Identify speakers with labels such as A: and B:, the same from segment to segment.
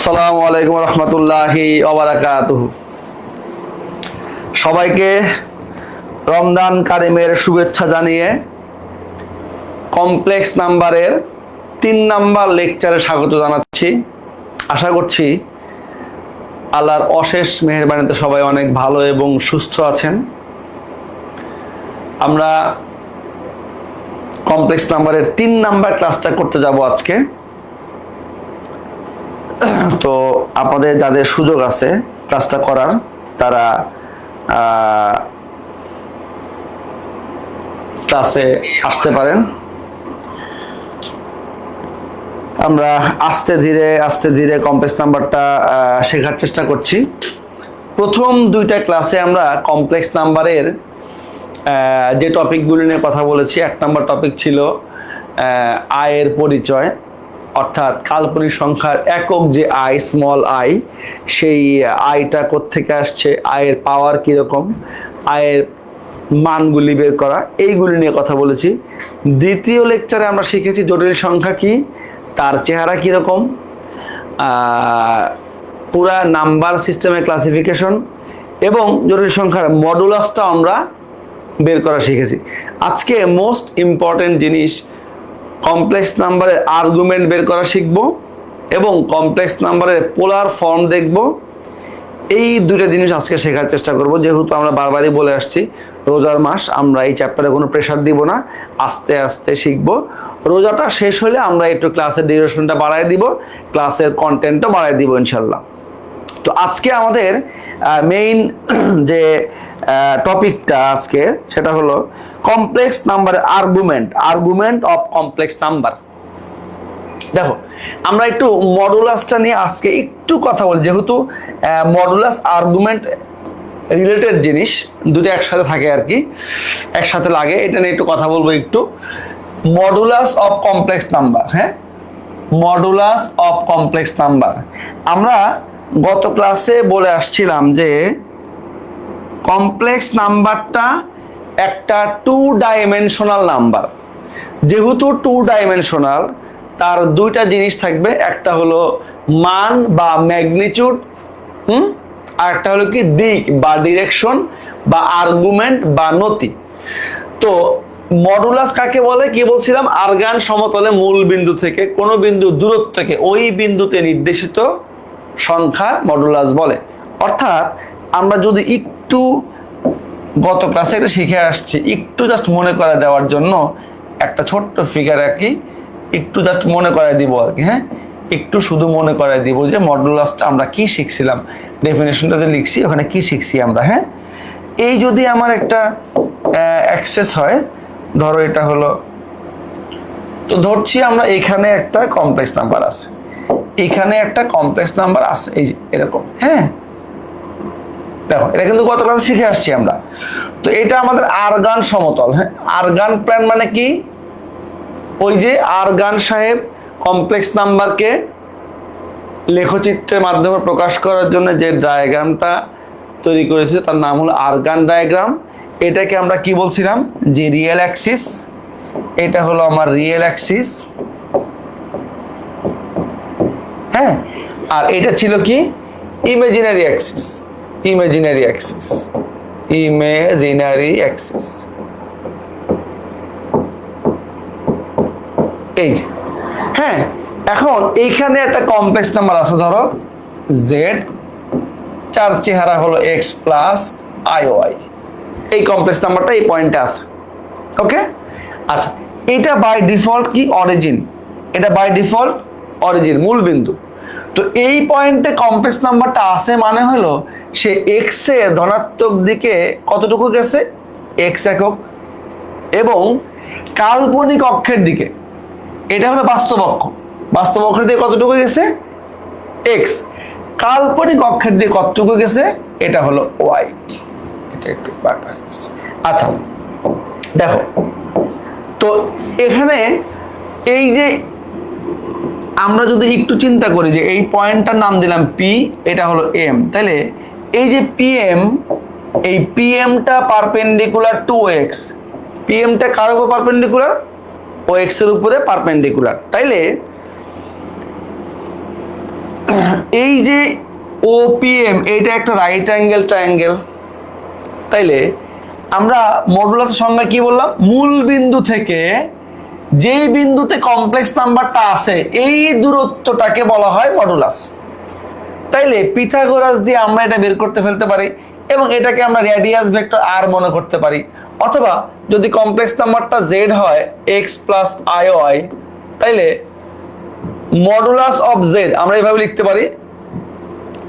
A: আসসালামু আলাইকুম রহমতুল্লাহি ওয়াবারাকাতুহু। সবাইকে রমজান কারিমের শুভেচ্ছা জানিয়ে কমপ্লেক্স নাম্বারের 3 নাম্বার লেকচারে স্বাগত জানাচ্ছি। আশা করছি আল্লাহর অশেষ মেহেরবানিতে সবাই অনেক ভালো এবং সুস্থ আছেন। আমরা কমপ্লেক্স নাম্বারের 3 নাম্বার ক্লাসটা করতে যাব আজকে। তো আপনাদের যাদের সুযোগ আছে ক্লাসটা করার তারা ক্লাসে আসতে পারেন। আমরা আস্তে ধীরে কমপ্লেক্স নাম্বারটা শেখার চেষ্টা করছি। প্রথম 2টা ক্লাসে আমরা কমপ্লেক্স নাম্বারের যে টপিকগুলি নিয়ে কথা বলেছি, 1 নম্বর টপিক ছিল আয়ের পরিচয়, অর্থাৎ কাল্পনিক সংখ্যার একক যে আই, স্মল আই, সেই আইটা কোত্থেকে আসছে, আয়ের পাওয়ার কীরকম, আয়ের মানগুলি বের করা, এইগুলি নিয়ে কথা বলেছি। দ্বিতীয় লেকচারে আমরা শিখেছি জটিল সংখ্যা কি, তার চেহারা কীরকম, পুরা নাম্বার সিস্টেমের ক্লাসিফিকেশন এবং জটিল সংখ্যার মডুলাসটা আমরা বের করা শিখেছি। আজকে মোস্ট ইম্পর্টেন্ট জিনিস, কমপ্লেক্স নাম্বারের আর্গুমেন্ট বের করা শিখব এবং কমপ্লেক্স নাম্বারের পোলার ফর্ম দেখব। এই 2টা জিনিস আজকে শেখার চেষ্টা করব। যেহেতু আমরা বারবারই বলে আসছি রোজার মাস, আমরা এই চ্যাপ্টারে কোনো প্রেশার দিব না, আস্তে আস্তে শিখব। রোজাটা শেষ হলে আমরা একটু ক্লাসের ডিউরেশনটা বাড়াই দিব, ক্লাসের কন্টেন্টও বাড়াই দিব ইনশাল্লাহ। তো আজকে আমাদের মেইন যে টপিকটা আজকে সেটা হলো কমপ্লেক্স নাম্বারের আর্গুমেন্ট অফ কমপ্লেক্স নাম্বার। দেখো, আমরা একটু মডুলাসটা নিয়ে আজকে একটু কথা বলি, যেহেতু মডুলাস আর্গুমেন্ট রিলেটেড জিনিস, দুটো একসাথে থাকে আর কি, একসাথে লাগে। এটা নিয়ে একটু কথা বলবো একটু। মডুলাস অফ কমপ্লেক্স নাম্বার, হ্যাঁ, মডুলাস অফ কমপ্লেক্স নাম্বার। আমরা গত ক্লাসে বলে আসছিলাম যে কমপ্লেক্স নাম্বারটা একটা 2 ডাইমেনশনাল নাম্বার। যেহেতু 2 ডাইমেনশনাল, তার 2টা জিনিস থাকবে, একটা হলো মান বা ম্যাগনিটিউড, আর একটা হলো কি দিক বা ডিরেকশন বা আর্গুমেন্ট বা নতি। তো মডুলাস কাকে বলে, কি বলছিলাম, আরগান সমতলে মূল বিন্দু থেকে কোনো বিন্দু দূরত্ব থেকে ওই বিন্দুতে নির্দেশিত সংখ্যা মডুলাস বলে। অর্থাৎ আমরা যদি একটু গত ক্লাসে এটা শিখে আসছি, একটু জাস্ট মনে করে দেওয়ার জন্য একটা ছোট্ট ফিগার আঁকি, একটু জাস্ট মনে করে দিব আর কি। হ্যাঁ, একটু শুধু মনে করে দিব যে মডুলাসটা আমরা কি শিখছিলাম, ডেফিনেশনটা যে লিখছি ওখানে কি শিখছি আমরা। হ্যাঁ, এই যদি আমার একটা অ্যাক্সেস হয়, ধরো এটা হলো, তো ধরছি আমরা এখানে একটা কমপ্লেক্স নাম্বার আছে, এখানে একটা কমপ্লেক্স নাম্বার আছে, এই যে এরকম। হ্যাঁ, দেখো এটা কিন্তু গত ক্লাসে শিখে আসছি আমরা। তো এটা আমাদের আরগান সমতল। হ্যাঁ, আরগান প্ল্যান মানে কি, ওই যে আরগান সাহেব কমপ্লেক্স নাম্বারকে লেখচিত্রের মাধ্যমে প্রকাশ করার জন্য যে ডায়াগ্রামটা তৈরি করেছে তার নাম হলো আরগান ডায়াগ্রাম। এটাকে আমরা কি বলছিলাম, যে রিয়েল অ্যাক্সিস, এটা হলো আমার রিয়েল অ্যাক্সিস। হ্যাঁ, আর এটা ছিল কি imaginary axis, imaginary axis, imaginary Axis. এই যে, হ্যাঁ, এখন এইখানে একটা কমপ্লেক্স নাম্বার আছে, ধরো জেড, চার চেহারা হলো এক্স প্লাস আই ওয়াই। এই কমপ্লেক্স নাম্বারটা এই পয়েন্টে আছে। ওকে, আচ্ছা, এটা বাই ডিফল্ট কি অরিজিন, এটা বাই ডিফল্ট অরিজিন, মূল বিন্দু। তো এই পয়েন্টে কমপ্লেক্স নাম্বারটা আছে মানে হলো সে এক্স এর ধনাত্মক দিকে কতটুকু গেছে, এক্স একক, এবং কাল্পনিক অক্ষের দিকে, এটা হলো বাস্তব অক্ষ, বাস্তব অক্ষের দিকে কতটুকু গেছে এক্স, কাল্পনিক অক্ষের দিকে কতটুকু গেছে এটা হলো ওয়াই। এটা একটু বাঁকা হয়ে গেছে। আচ্ছা দেখো, তো এখানে এই যে আমরা যদি একটু চিন্তা করি যে এই পয়েন্টটার নাম দিলাম পি, এটা হলো এম, তাহলে এই যে পিএম, এই পিএমটা পারপেন্ডিকুলার টু এক্স, পিএমটা কার উপর পারপেন্ডিকুলার, ও এক্স এর উপরে পারপেন্ডিকুলার। তাইলে এই যে ওপিএম এটা একটা রাইট অ্যাঙ্গেল ট্রায়াঙ্গেল, তাইলে আমরা মডুলাসের সংজ্ঞা কি বললাম? মূল বিন্দু থেকে যেই বিন্দুতে কমপ্লেক্স নাম্বারটা আছে এই দূরত্বটাকে বলা হয় মডুলাস। তাইলে পিথাগোরাস দিয়ে আমরা এটা বের করতে ফেলতে পারি এবং এটাকে আমরা রেডিয়াস ভেক্টর আর মনে করতে পারি। অথবা যদি কমপ্লেক্স নাম্বারটা জেড হয় এক্স প্লাস আই ওয়াই, তাইলে মডুলাস অফ জেড আমরা এইভাবে লিখতে পারি,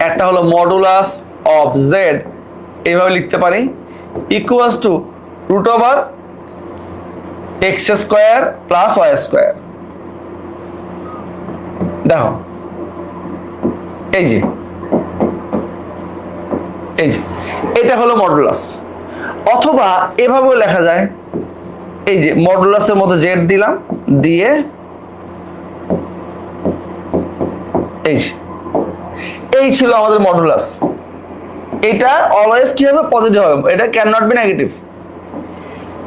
A: একটা হলো মডুলাস অফ জেড এইভাবে লিখতে পারি, equals to root over x square plus y square. দেখো এই যে এটা হলো মডুলাস। অথবা এভাবেও লেখা যায়, এই যে মডুলাসের মধ্যে জেড দিলাম, দিয়ে এই ছিল আমাদের মডুলাস। এটা অলওয়েজ কি হবে? পজিটিভ হবে, এটা ক্যান নট বি নেগেটিভ,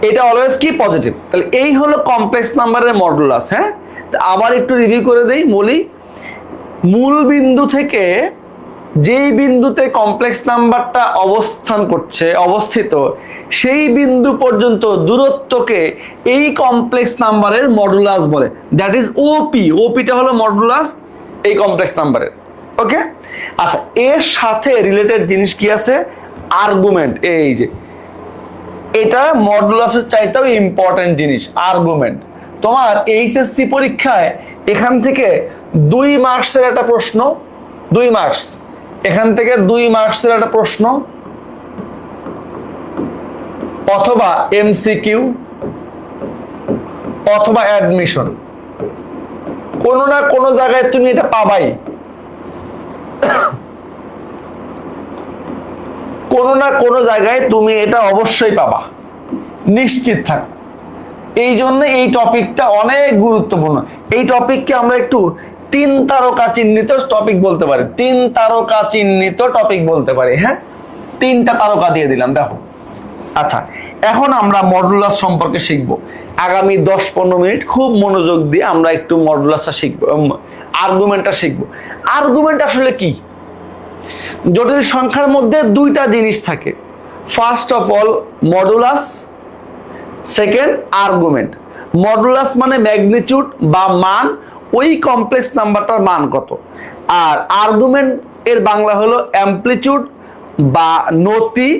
A: এটা অলওয়েজ কি পজিটিভ। তাহলে এই হলো কমপ্লেক্স নাম্বারের মডুলাস। হ্যাঁ, আবার একটু রিভিউ করে দেই, বলি মূল বিন্দু থেকে যেই বিন্দুতে কমপ্লেক্স নাম্বারটা অবস্থিত সেই বিন্দু পর্যন্ত দূরত্বকে এই কমপ্লেক্স নাম্বারের মডুলাস বলে, দ্যাট ইজ ওপি। ওপিটা হলো মডুলাস এই কমপ্লেক্স নাম্বারের। ওকে, আচ্ছা, এর সাথে রিলেটেড জিনিস কি আছে? আর্গুমেন্ট। এই যে এটা মডুলাসের চাইতেও ইম্পর্টেন্ট জিনিস, আর্গুমেন্ট। তোমার এইচএসসি পরীক্ষায় এখান থেকে 2 মার্কসের একটা প্রশ্ন, 2 মার্কস, এখান থেকে 2 মার্কসের একটা প্রশ্ন, অথবা এমসিকিউ অথবা অ্যাডমিশন, কোনো না কোনো জায়গায় তুমি এটা পাবাই, কোনো না কোনো জায়গায় তুমি এটা অবশ্যই পাবা, নিশ্চিত থাক। এই জন্য এই টপিকটা অনেক গুরুত্বপূর্ণ। এই টপিককে আমরা একটু 3 তারকা চিহ্নিত টপিক বলতে পারি, 3 তারকা চিহ্নিত টপিক বলতে পারি। হ্যাঁ, 3টা তারকা দিয়ে দিলাম। দেখো, আচ্ছা, এখন আমরা মডুলাস সম্পর্কে শিখবো। আগামী 10-15 মিনিট খুব মনোযোগ দিয়ে আমরা একটু মডুলাসটা শিখবো, আর্গুমেন্টটা শিখবো। আর্গুমেন্ট আসলে কি? জটিল সংখ্যার মধ্যে 2টা জিনিস থাকে, first of all modulus, second argument. Modulus মানে ম্যাগনিটিউড বা মান, ওই কমপ্লেক্স নাম্বারটার মান কত। আর আর্গুমেন্ট এর বাংলা হলো অ্যামপ্লিটিউড বা নতি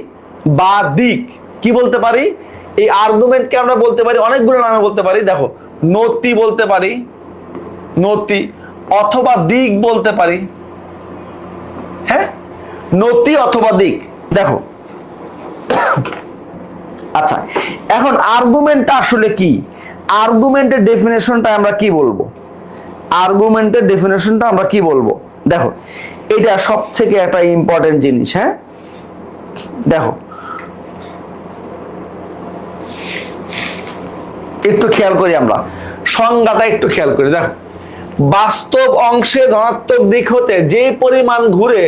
A: বা দিক। কি বলতে পারি? এই আর্গুমেন্টকে আমরা বলতে পারি অনেকগুলো নামে বলতে পারি। দেখো, নতি বলতে পারি, নতি, অথবা দিক বলতে পারি। হ্যাঁ, নতি অথবা দিক। দেখো, আচ্ছা, এখন আর্গুমেন্টটা আসলে কি? আর্গুমেন্টের ডেফিনেশনটা আমরা কি বলবো? আর্গুমেন্টের ডেফিনেশনটা আমরা কি বলবো? দেখো, এটা সব থেকে একটা ইম্পর্টেন্ট জিনিস। হ্যাঁ, দেখো একটু খেয়াল করি, আমরা সংজ্ঞাটা একটু খেয়াল করি। দেখো, বাস্তব অংশে ধনাত্মক দিক হতে যে পরিমাণ ঘুরে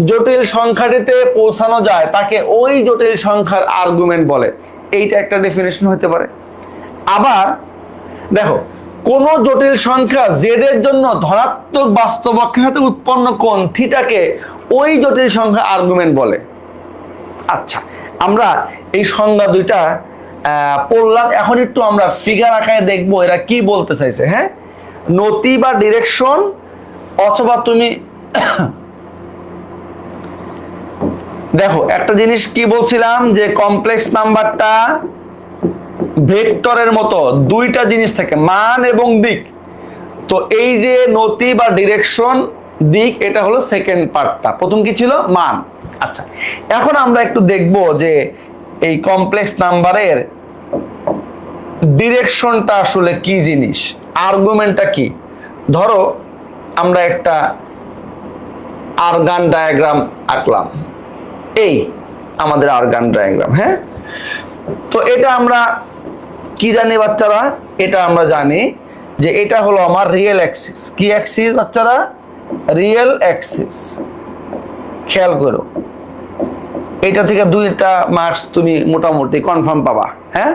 A: জটিল সংখ্যাটিতে পৌঁছানো যায় তাকে ওই জটিল সংখ্যার আর্গুমেন্ট বলে। এইটা একটা ডেফিনেশন হতে পারে। আবার দেখো, কোন জটিল সংখ্যা জেড এর জন্য ধনাত্মক বাস্তব অক্ষের সাথে উৎপন্ন কোণ থিটাকে ওই জটিল সংখ্যার আর্গুমেন্ট বলে। আচ্ছা, আমরা এই সংজ্ঞা 2টা পড়লাম। এখন একটু আমরা ফিগার আকারে দেখবো এরা কি বলতে চাইছে। হ্যাঁ, নতি বা ডিরেকশন, অথবা তুমি দেখো একটা জিনিস কি বলছিলাম, যে কমপ্লেক্স নাম্বারটা ভেক্টরের মতো 2টা জিনিস থাকে, মান এবং দিক। তো এই যে নতি বা ডিরেকশন, দিক, এটা হলো সেকেন্ড পার্টটা। প্রথম কি ছিল? মান। আচ্ছা, এখন আমরা একটু দেখব যে এই কমপ্লেক্স নাম্বারের ডিরেকশনটা আসলে কি জিনিস, আর্গুমেন্টটা কি। ধরো আমরা একটা আরগান ডায়াগ্রাম আঁকলাম, এই আমাদের আরগান ডায়াগ্রাম। হ্যাঁ, তো এটা আমরা কি জানি বাচ্চারা? এটা আমরা জানি যে এটা হলো আমার রিয়েল অ্যাক্সিস। কি অ্যাক্সিস বাচ্চারা? Real Axis. খেয়াল করো, এটা থেকে 2টা মার্কস তুমি মোটামুটি কনফার্ম পাবা। হ্যাঁ,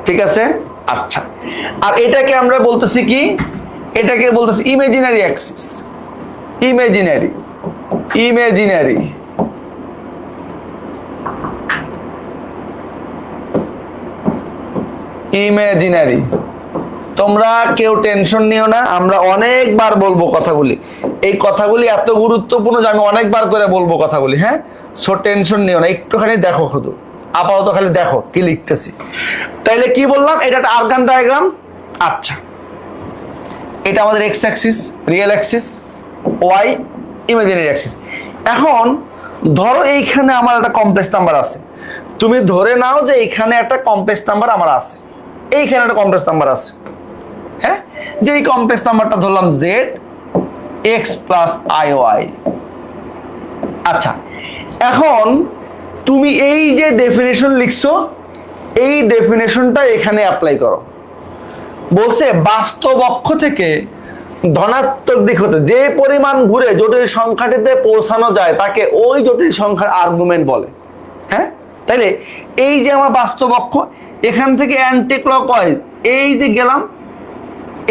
A: ঠিক আছে। আচ্ছা, আর এটাকে আমরা বলতেছি কি? এটাকে বলতেছি imaginary axis. Imaginary, imaginary. Imaginary. তোমরা কেউ টেনশন নিও না, আমরা অনেকবার বলবো কথাগুলি, এই কথাগুলি এত গুরুত্বপূর্ণ যে আমি অনেকবার করে বলবো কথাগুলি, হ্যাঁ। সো টেনশন নিও না, একটুখানি দেখো, শুধু আপাতত খালি দেখো কি লিখতেছি। তাইলে কি বললাম, এটা একটা আর্গান ডায়াগ্রাম। আচ্ছা, এটা আমাদের x axis, real axis, y imaginary axis. এখন ধরো এইখানে আমার একটা কমপ্লেক্স নাম্বার আছে, তুমি ধরে নাও যে এইখানে একটা কমপ্লেক্স নাম্বার আমার আছে, এইখানে একটা কমপ্লেক্স নাম্বার আছে, হ্যাঁ। যে এই কমপ্লেক্স নাম্বারটা ধরলাম Z x plus i y. আচ্ছা, এখন তুমি এই যে ডেফিনেশন লিখছো, এই ডেফিনেশনটা এখানে অ্যাপ্লাই করো। বলছে বাস্তব অক্ষ থেকে ধনাত্মক দিক হতে যে পরিমাণ ঘুরে জটিল সংখ্যাটিতে পৌঁছানো যায় তাকে ওই জটিল সংখ্যার আর্গুমেন্ট বলে, হ্যাঁ। তাইলে এই যে আমার বাস্তব অক্ষ, এখান থেকে অ্যান্টি ক্লকওয়াইজ এই যে গেলাম,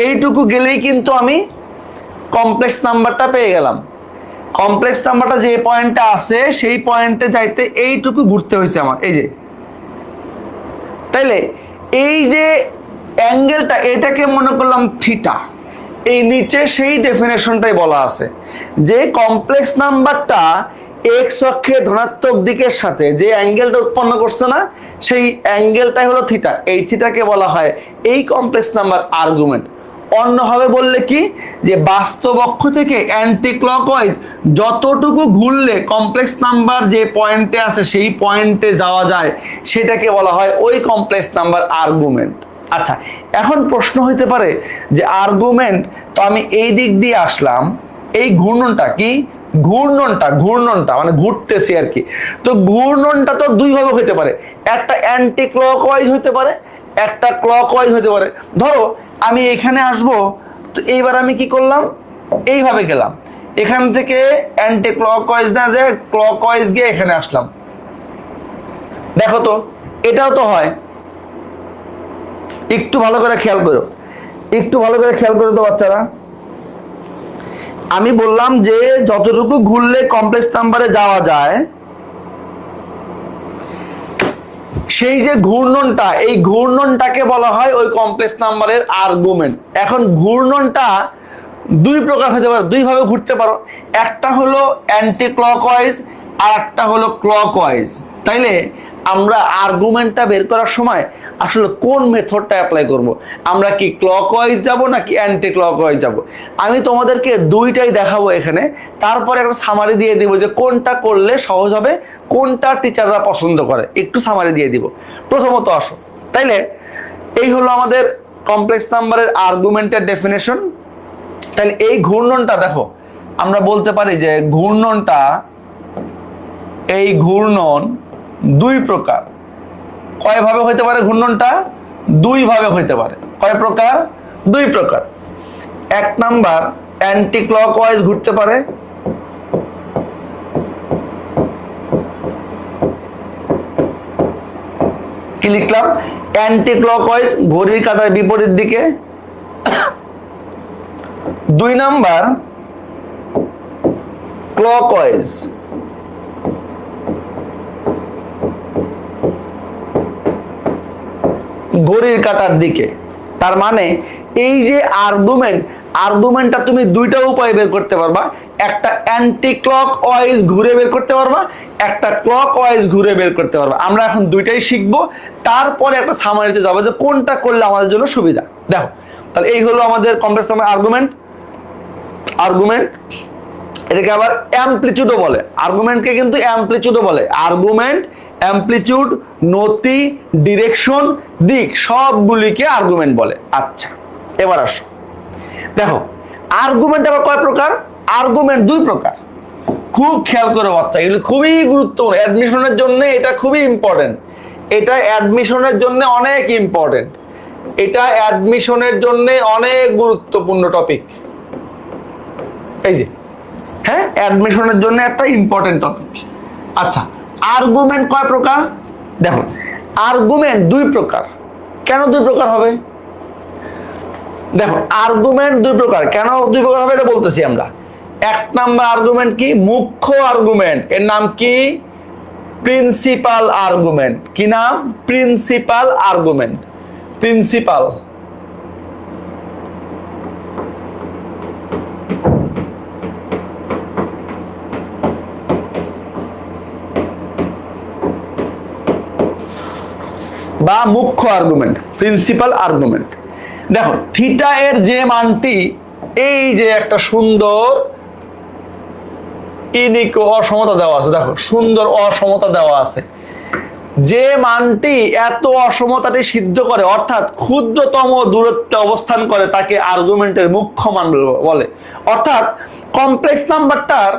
A: এইটুকু গেলেই কিন্তু আমি কমপ্লেক্স নাম্বারটা পেয়ে গেলাম। কমপ্লেক্স নাম্বারটা যে পয়েন্টে আছে সেই পয়েন্টে যাইতে এইটুকু ঘুরতে হয়েছে আমার, এই যে। তাইলে এই যে অ্যাঙ্গেলটা, এটাকে মনে করলাম থিটা। এই নিচে সেই ডেফিনেশনটাই বলা আছে যে কমপ্লেক্স নাম্বারটা এক্স অক্ষের ধনাত্মক দিকের সাথে যে অ্যাঙ্গেলটা উৎপন্ন করছে না, সেই অ্যাঙ্গেলটাই হলো থিটা। এই থিটাকে বলা হয় এই কমপ্লেক্স নাম্বার আর্গুমেন্ট। অন্যভাবে বললে কি, যে বাস্তব অক্ষ থেকে অ্যান্টি ক্লকওয়াইজ যতটুকু ঘুরলে কমপ্লেক্স নাম্বার যে পয়েন্টে আছে সেই পয়েন্টে যাওয়া যায়, সেটাকে বলা হয় ওই কমপ্লেক্স নাম্বার আর্গুমেন্ট। আচ্ছা, এখন প্রশ্ন হইতে পারে যে আর্গুমেন্ট তো আমি এই দিক দিয়ে আসলাম, এই ঘূর্ণনটা কি, ঘূর্ণনটা মানে ঘুরতেছি আর কি। তো ঘূর্ণনটা তো দুই ভাবে হতে পারে, একটা অ্যান্টি ক্লকওয়াইজ হতে পারে, একটা ক্লকওয়াইজ হতে পারে। ধরো আমি এখানে আসবো, তো এইবার আমি কি করলাম, এইভাবে গেলাম, এখান থেকে অ্যান্টি ক্লকওয়াইজ না যে ক্লকওয়াইজ গিয়ে এখানে আসলাম। দেখো তো এটাও তো হয়, একটু ভালো করে খেয়াল করো, একটু ভালো করে খেয়াল করো তো বাচ্চারা। আমি বললাম যে যতটুকু ঘুরলে কমপ্লেক্স নাম্বারে যাওয়া যায়, সেই যে ঘূর্ণনটা, এই ঘূর্ণনটাকে বলা হয় ওই কমপ্লেক্স নাম্বারের আর্গুমেন্ট। এখন ঘূর্ণনটা দুই প্রকার হতে পারে, দুই ভাবে ঘুরতে পারো। একটা হলো অ্যান্টি ক্লকওয়াইজ আর একটা হলো ক্লকওয়াইজ। তাইলে আমরা আর্গুমেন্টটা বের করার সময় আসলে কোন মেথডটা অ্যাপ্লাই করব, আমরা কি ক্লকওয়াইজ যাব নাকি অ্যান্টি ক্লকওয়াইজ যাব? আমি তোমাদেরকে দুইটাই দেখাবো এখানে, তারপরে একটা সামারি দিয়ে দিব যে কোনটা করলে সহজ হবে, কোনটা টিচাররা পছন্দ করে, একটু সামারি দিয়ে দিব। প্রথমত আসো, তাইলে এই হলো আমাদের কমপ্লেক্স নাম্বারের আর্গুমেন্টের ডেফিনেশন। তাহলে এই ঘূর্ণনটা দেখো, আমরা বলতে পারি যে ঘূর্ণনটা, এই ঘূর্ণন দুই প্রকার। কয় ভাবে হইতে পারে ঘূর্ণনটা? দুই ভাবে হইতে পারে। কয় প্রকার? দুই প্রকার। এক নাম্বার অ্যান্টি ক্লকওয়াইজ ঘুরতে পারে, কি লিখলাম, অ্যান্টি ক্লকওয়াইজ ঘড়ির কাঁটার বিপরীত দিকে। দুই নাম্বার ক্লকওয়াইজ, ঘড়ির কাঁটার দিকে। তার মানে এই যে আর্গুমেন্টটা তুমি দুইটা উপায়ে বের করতে পারবা, একটা অ্যান্টি ক্লকওয়াইজ ঘুরে বের করতে পারবা, একটা ক্লকওয়াইজ ঘুরে বের করতে পারবা। আমরা এখন দুইটাই শিখবো, তারপরে একটা সামারিতে যাবো যে কোনটা করলে আমাদের জন্য সুবিধা। দেখো, তাহলে এই হলো আমাদের কমপ্লেক্স নাম্বার আর্গুমেন্ট। এটাকে আবার অ্যামপ্লিটিউডও বলে, আর্গুমেন্টকে কিন্তু অ্যামপ্লিটিউডও বলে। আর্গুমেন্ট, অ্যামপ্লিটিউড, নতি, ডিরেকশন, দিক, সবগুলিকে আর্গুমেন্ট বলে। আচ্ছা, এবার আসো, দেখো আর্গুমেন্ট আবার কয় প্রকার? আর্গুমেন্ট দুই প্রকার। খুব খেয়াল করে বাচ্চা, এগুলো খুবই গুরুত্বপূর্ণ অ্যাডমিশনের জন্য, এটা খুবই ইম্পর্টেন্ট, এটা অ্যাডমিশনের জন্য অনেক ইম্পর্টেন্ট, এটা অ্যাডমিশনের জন্য অনেক গুরুত্বপূর্ণ টপিক। এই যে, হ্যাঁ, অ্যাডমিশনের জন্য একটা ইম্পর্টেন্ট টপিক। আচ্ছা, আর্গুমেন্ট কয় প্রকার? দেখো, আর্গুমেন্ট দুই প্রকার। কেন দুই প্রকার হবে? দেখো, আর্গুমেন্ট দুই প্রকার, কেন দুই প্রকার হবে এটা বলতেছি আমরা। এক নাম্বার আর্গুমেন্ট কি? মুখ্য আর্গুমেন্ট। এর নাম কি? Principal argument. কি নাম? Principal argument. প্রিন্সিপাল। বা মুখ্য আর্গুমেন্ট, প্রিন্সিপাল আর্গুমেন্ট। দেখো থিটা এর যে মানটি, এই যে একটা সুন্দর ইনিকো অসমতা দেওয়া আছে, দেখো সুন্দর অসমতা দেওয়া আছে, যে মানটি এত অসমতাটি সিদ্ধ করে, অর্থাৎ ক্ষুদ্রতম দূরত্বে অবস্থান করে, তাকে আর্গুমেন্টের মুখ্য মান বলে। অর্থাৎ কমপ্লেক্স নাম্বারটার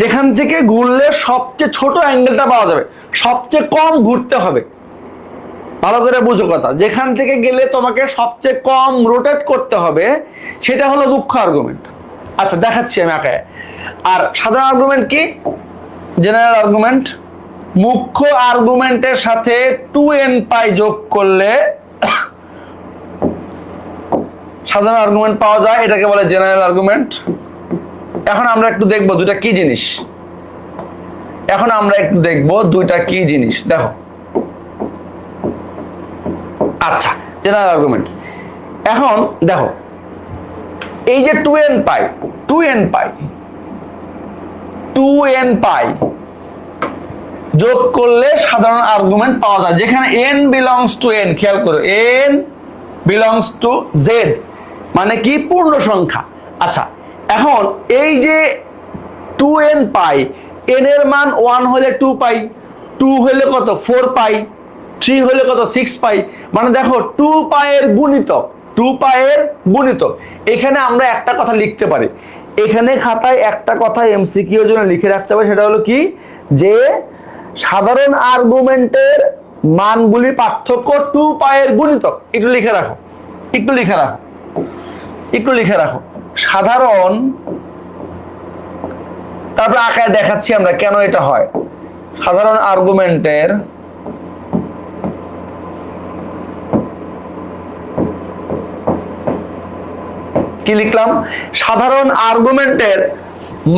A: যেখান থেকে ঘুরলে সবচেয়ে ছোট অ্যাঙ্গেলটা পাওয়া যাবে, সবচেয়ে কম ঘুরতে হবে। ভালো করে বুঝো কথা, যেখান থেকে গেলে তোমাকে সবচেয়ে কম রোটেট করতে হবে, সেটা হলো মুখ্য আর্গুমেন্ট। আচ্ছা দেখাচ্ছি আমি আঁকায়। আর সাধারণ আর্গুমেন্ট কি? General argument. মুখ্য আর্গুমেন্টের সাথে 2n পাই যোগ করলে সাধারণ আর্গুমেন্ট পাওয়া যায়, এটাকে বলে জেনারেল আর্গুমেন্ট। এখন আমরা একটু দেখবো দুইটা কি জিনিস। দেখো আচ্ছা, জেনারেল আর্গুমেন্ট। এখন দেখো এই যে 2n পাই যোগ করলে সাধারণ আর্গুমেন্ট পাওয়া যায়, যেখানে n বিলংস টু n, খেয়াল করো, n বিলংস টু z, মানে কি? পূর্ণ সংখ্যা। আচ্ছা এখন এই যে 2n পাই, n এর মান 1 হলে 2 পাই, 2 হলে কত? 4 পাই, 3 হলে কত? 6 পাই। মানে দেখো 2 পাইয়ের গুণিতক, 2 পাইয়ের গুণিতক। এখানে আমরা একটা কথা লিখতে পারি, এখানে খাতায় একটা কথা এমসিকিউ এর জন্য লিখে রাখতে পারি, সেটা হলো কি? যে সাধারণ আর্গুমেন্টের মানগুলি পার্থক্য 2 পাইয়ের গুণিতক। একটু লিখে রাখো সাধারণ, তারপর আঁকায় দেখাচ্ছি আমরা কেন এটা হয়। সাধারণ আর্গুমেন্টের কি লিখলাম? সাধারণ আর্গুমেন্টের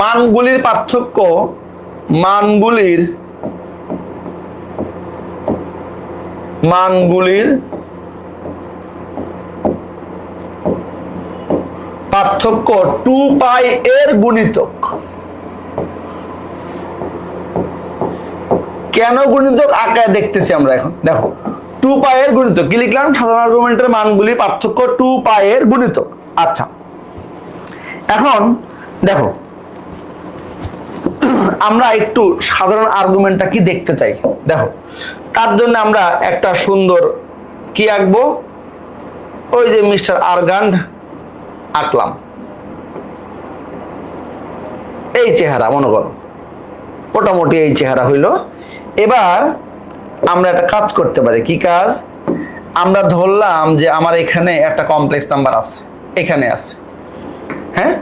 A: মানগুলির পার্থক্য, মানগুলির পার্থক্য 2 পাই এর গুণিতক। কেন গুণিতক? আঁকায় দেখতেছি আমরা এখন। দেখো 2 পাই এর গুণিতক কি লিখলাম? সাধারণ আর্গুমেন্টের মানগুলি পার্থক্য 2 পাই এর গুণিতক। আচ্ছা এখন দেখো আমরা একটু সাধারণ আর্গুমেন্টটা কি দেখতে চাই। দেখো তার জন্য আমরা একটা সুন্দর কি আঁকবো, ওই যে মিস্টার আরগান্ড আঁকলাম, এই চেহারা মনে করো, মোটামুটি এই চেহারা হইলো। এবার আমরা একটা কাজ করতে পারি। কি কাজ? আমরা ধরলাম যে আমার এখানে একটা কমপ্লেক্স নাম্বার আছে, এখানে আছে, হ্যাঁ,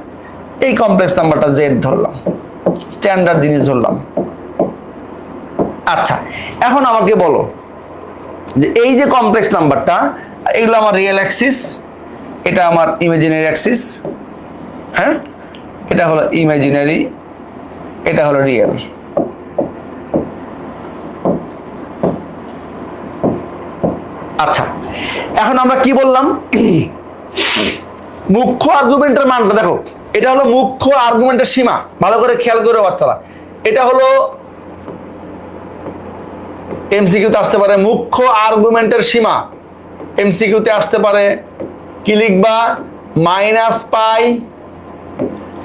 A: এই কমপ্লেক্স নাম্বারটা জেড ধরলাম, স্ট্যান্ডার্ড জিনিস ধরলাম। আচ্ছা এখন আমাকে বলো যে এই যে কমপ্লেক্স নাম্বারটা, এগুলো আমার রিয়েল অ্যাক্সিস, এটা আমার ইমাজিনারি অ্যাক্সিস, হ্যাঁ, এটা হলো ইমাজিনারি, এটা হলো রিয়েল। আচ্ছা এখন আমরা কি বললাম? মুখ্য আর্গুমেন্টের মানটা দেখো, এটা হলো মুখ্য আর্গুমেন্টের সীমা। ভালো করে খেয়াল করে বাচ্চারা, এটা হলো এমসিকিউতে আসতে পারে মুখ্য আর্গুমেন্টের সীমা। এমসিকিউতে আসতে পারে কি লিখবা? Minus pi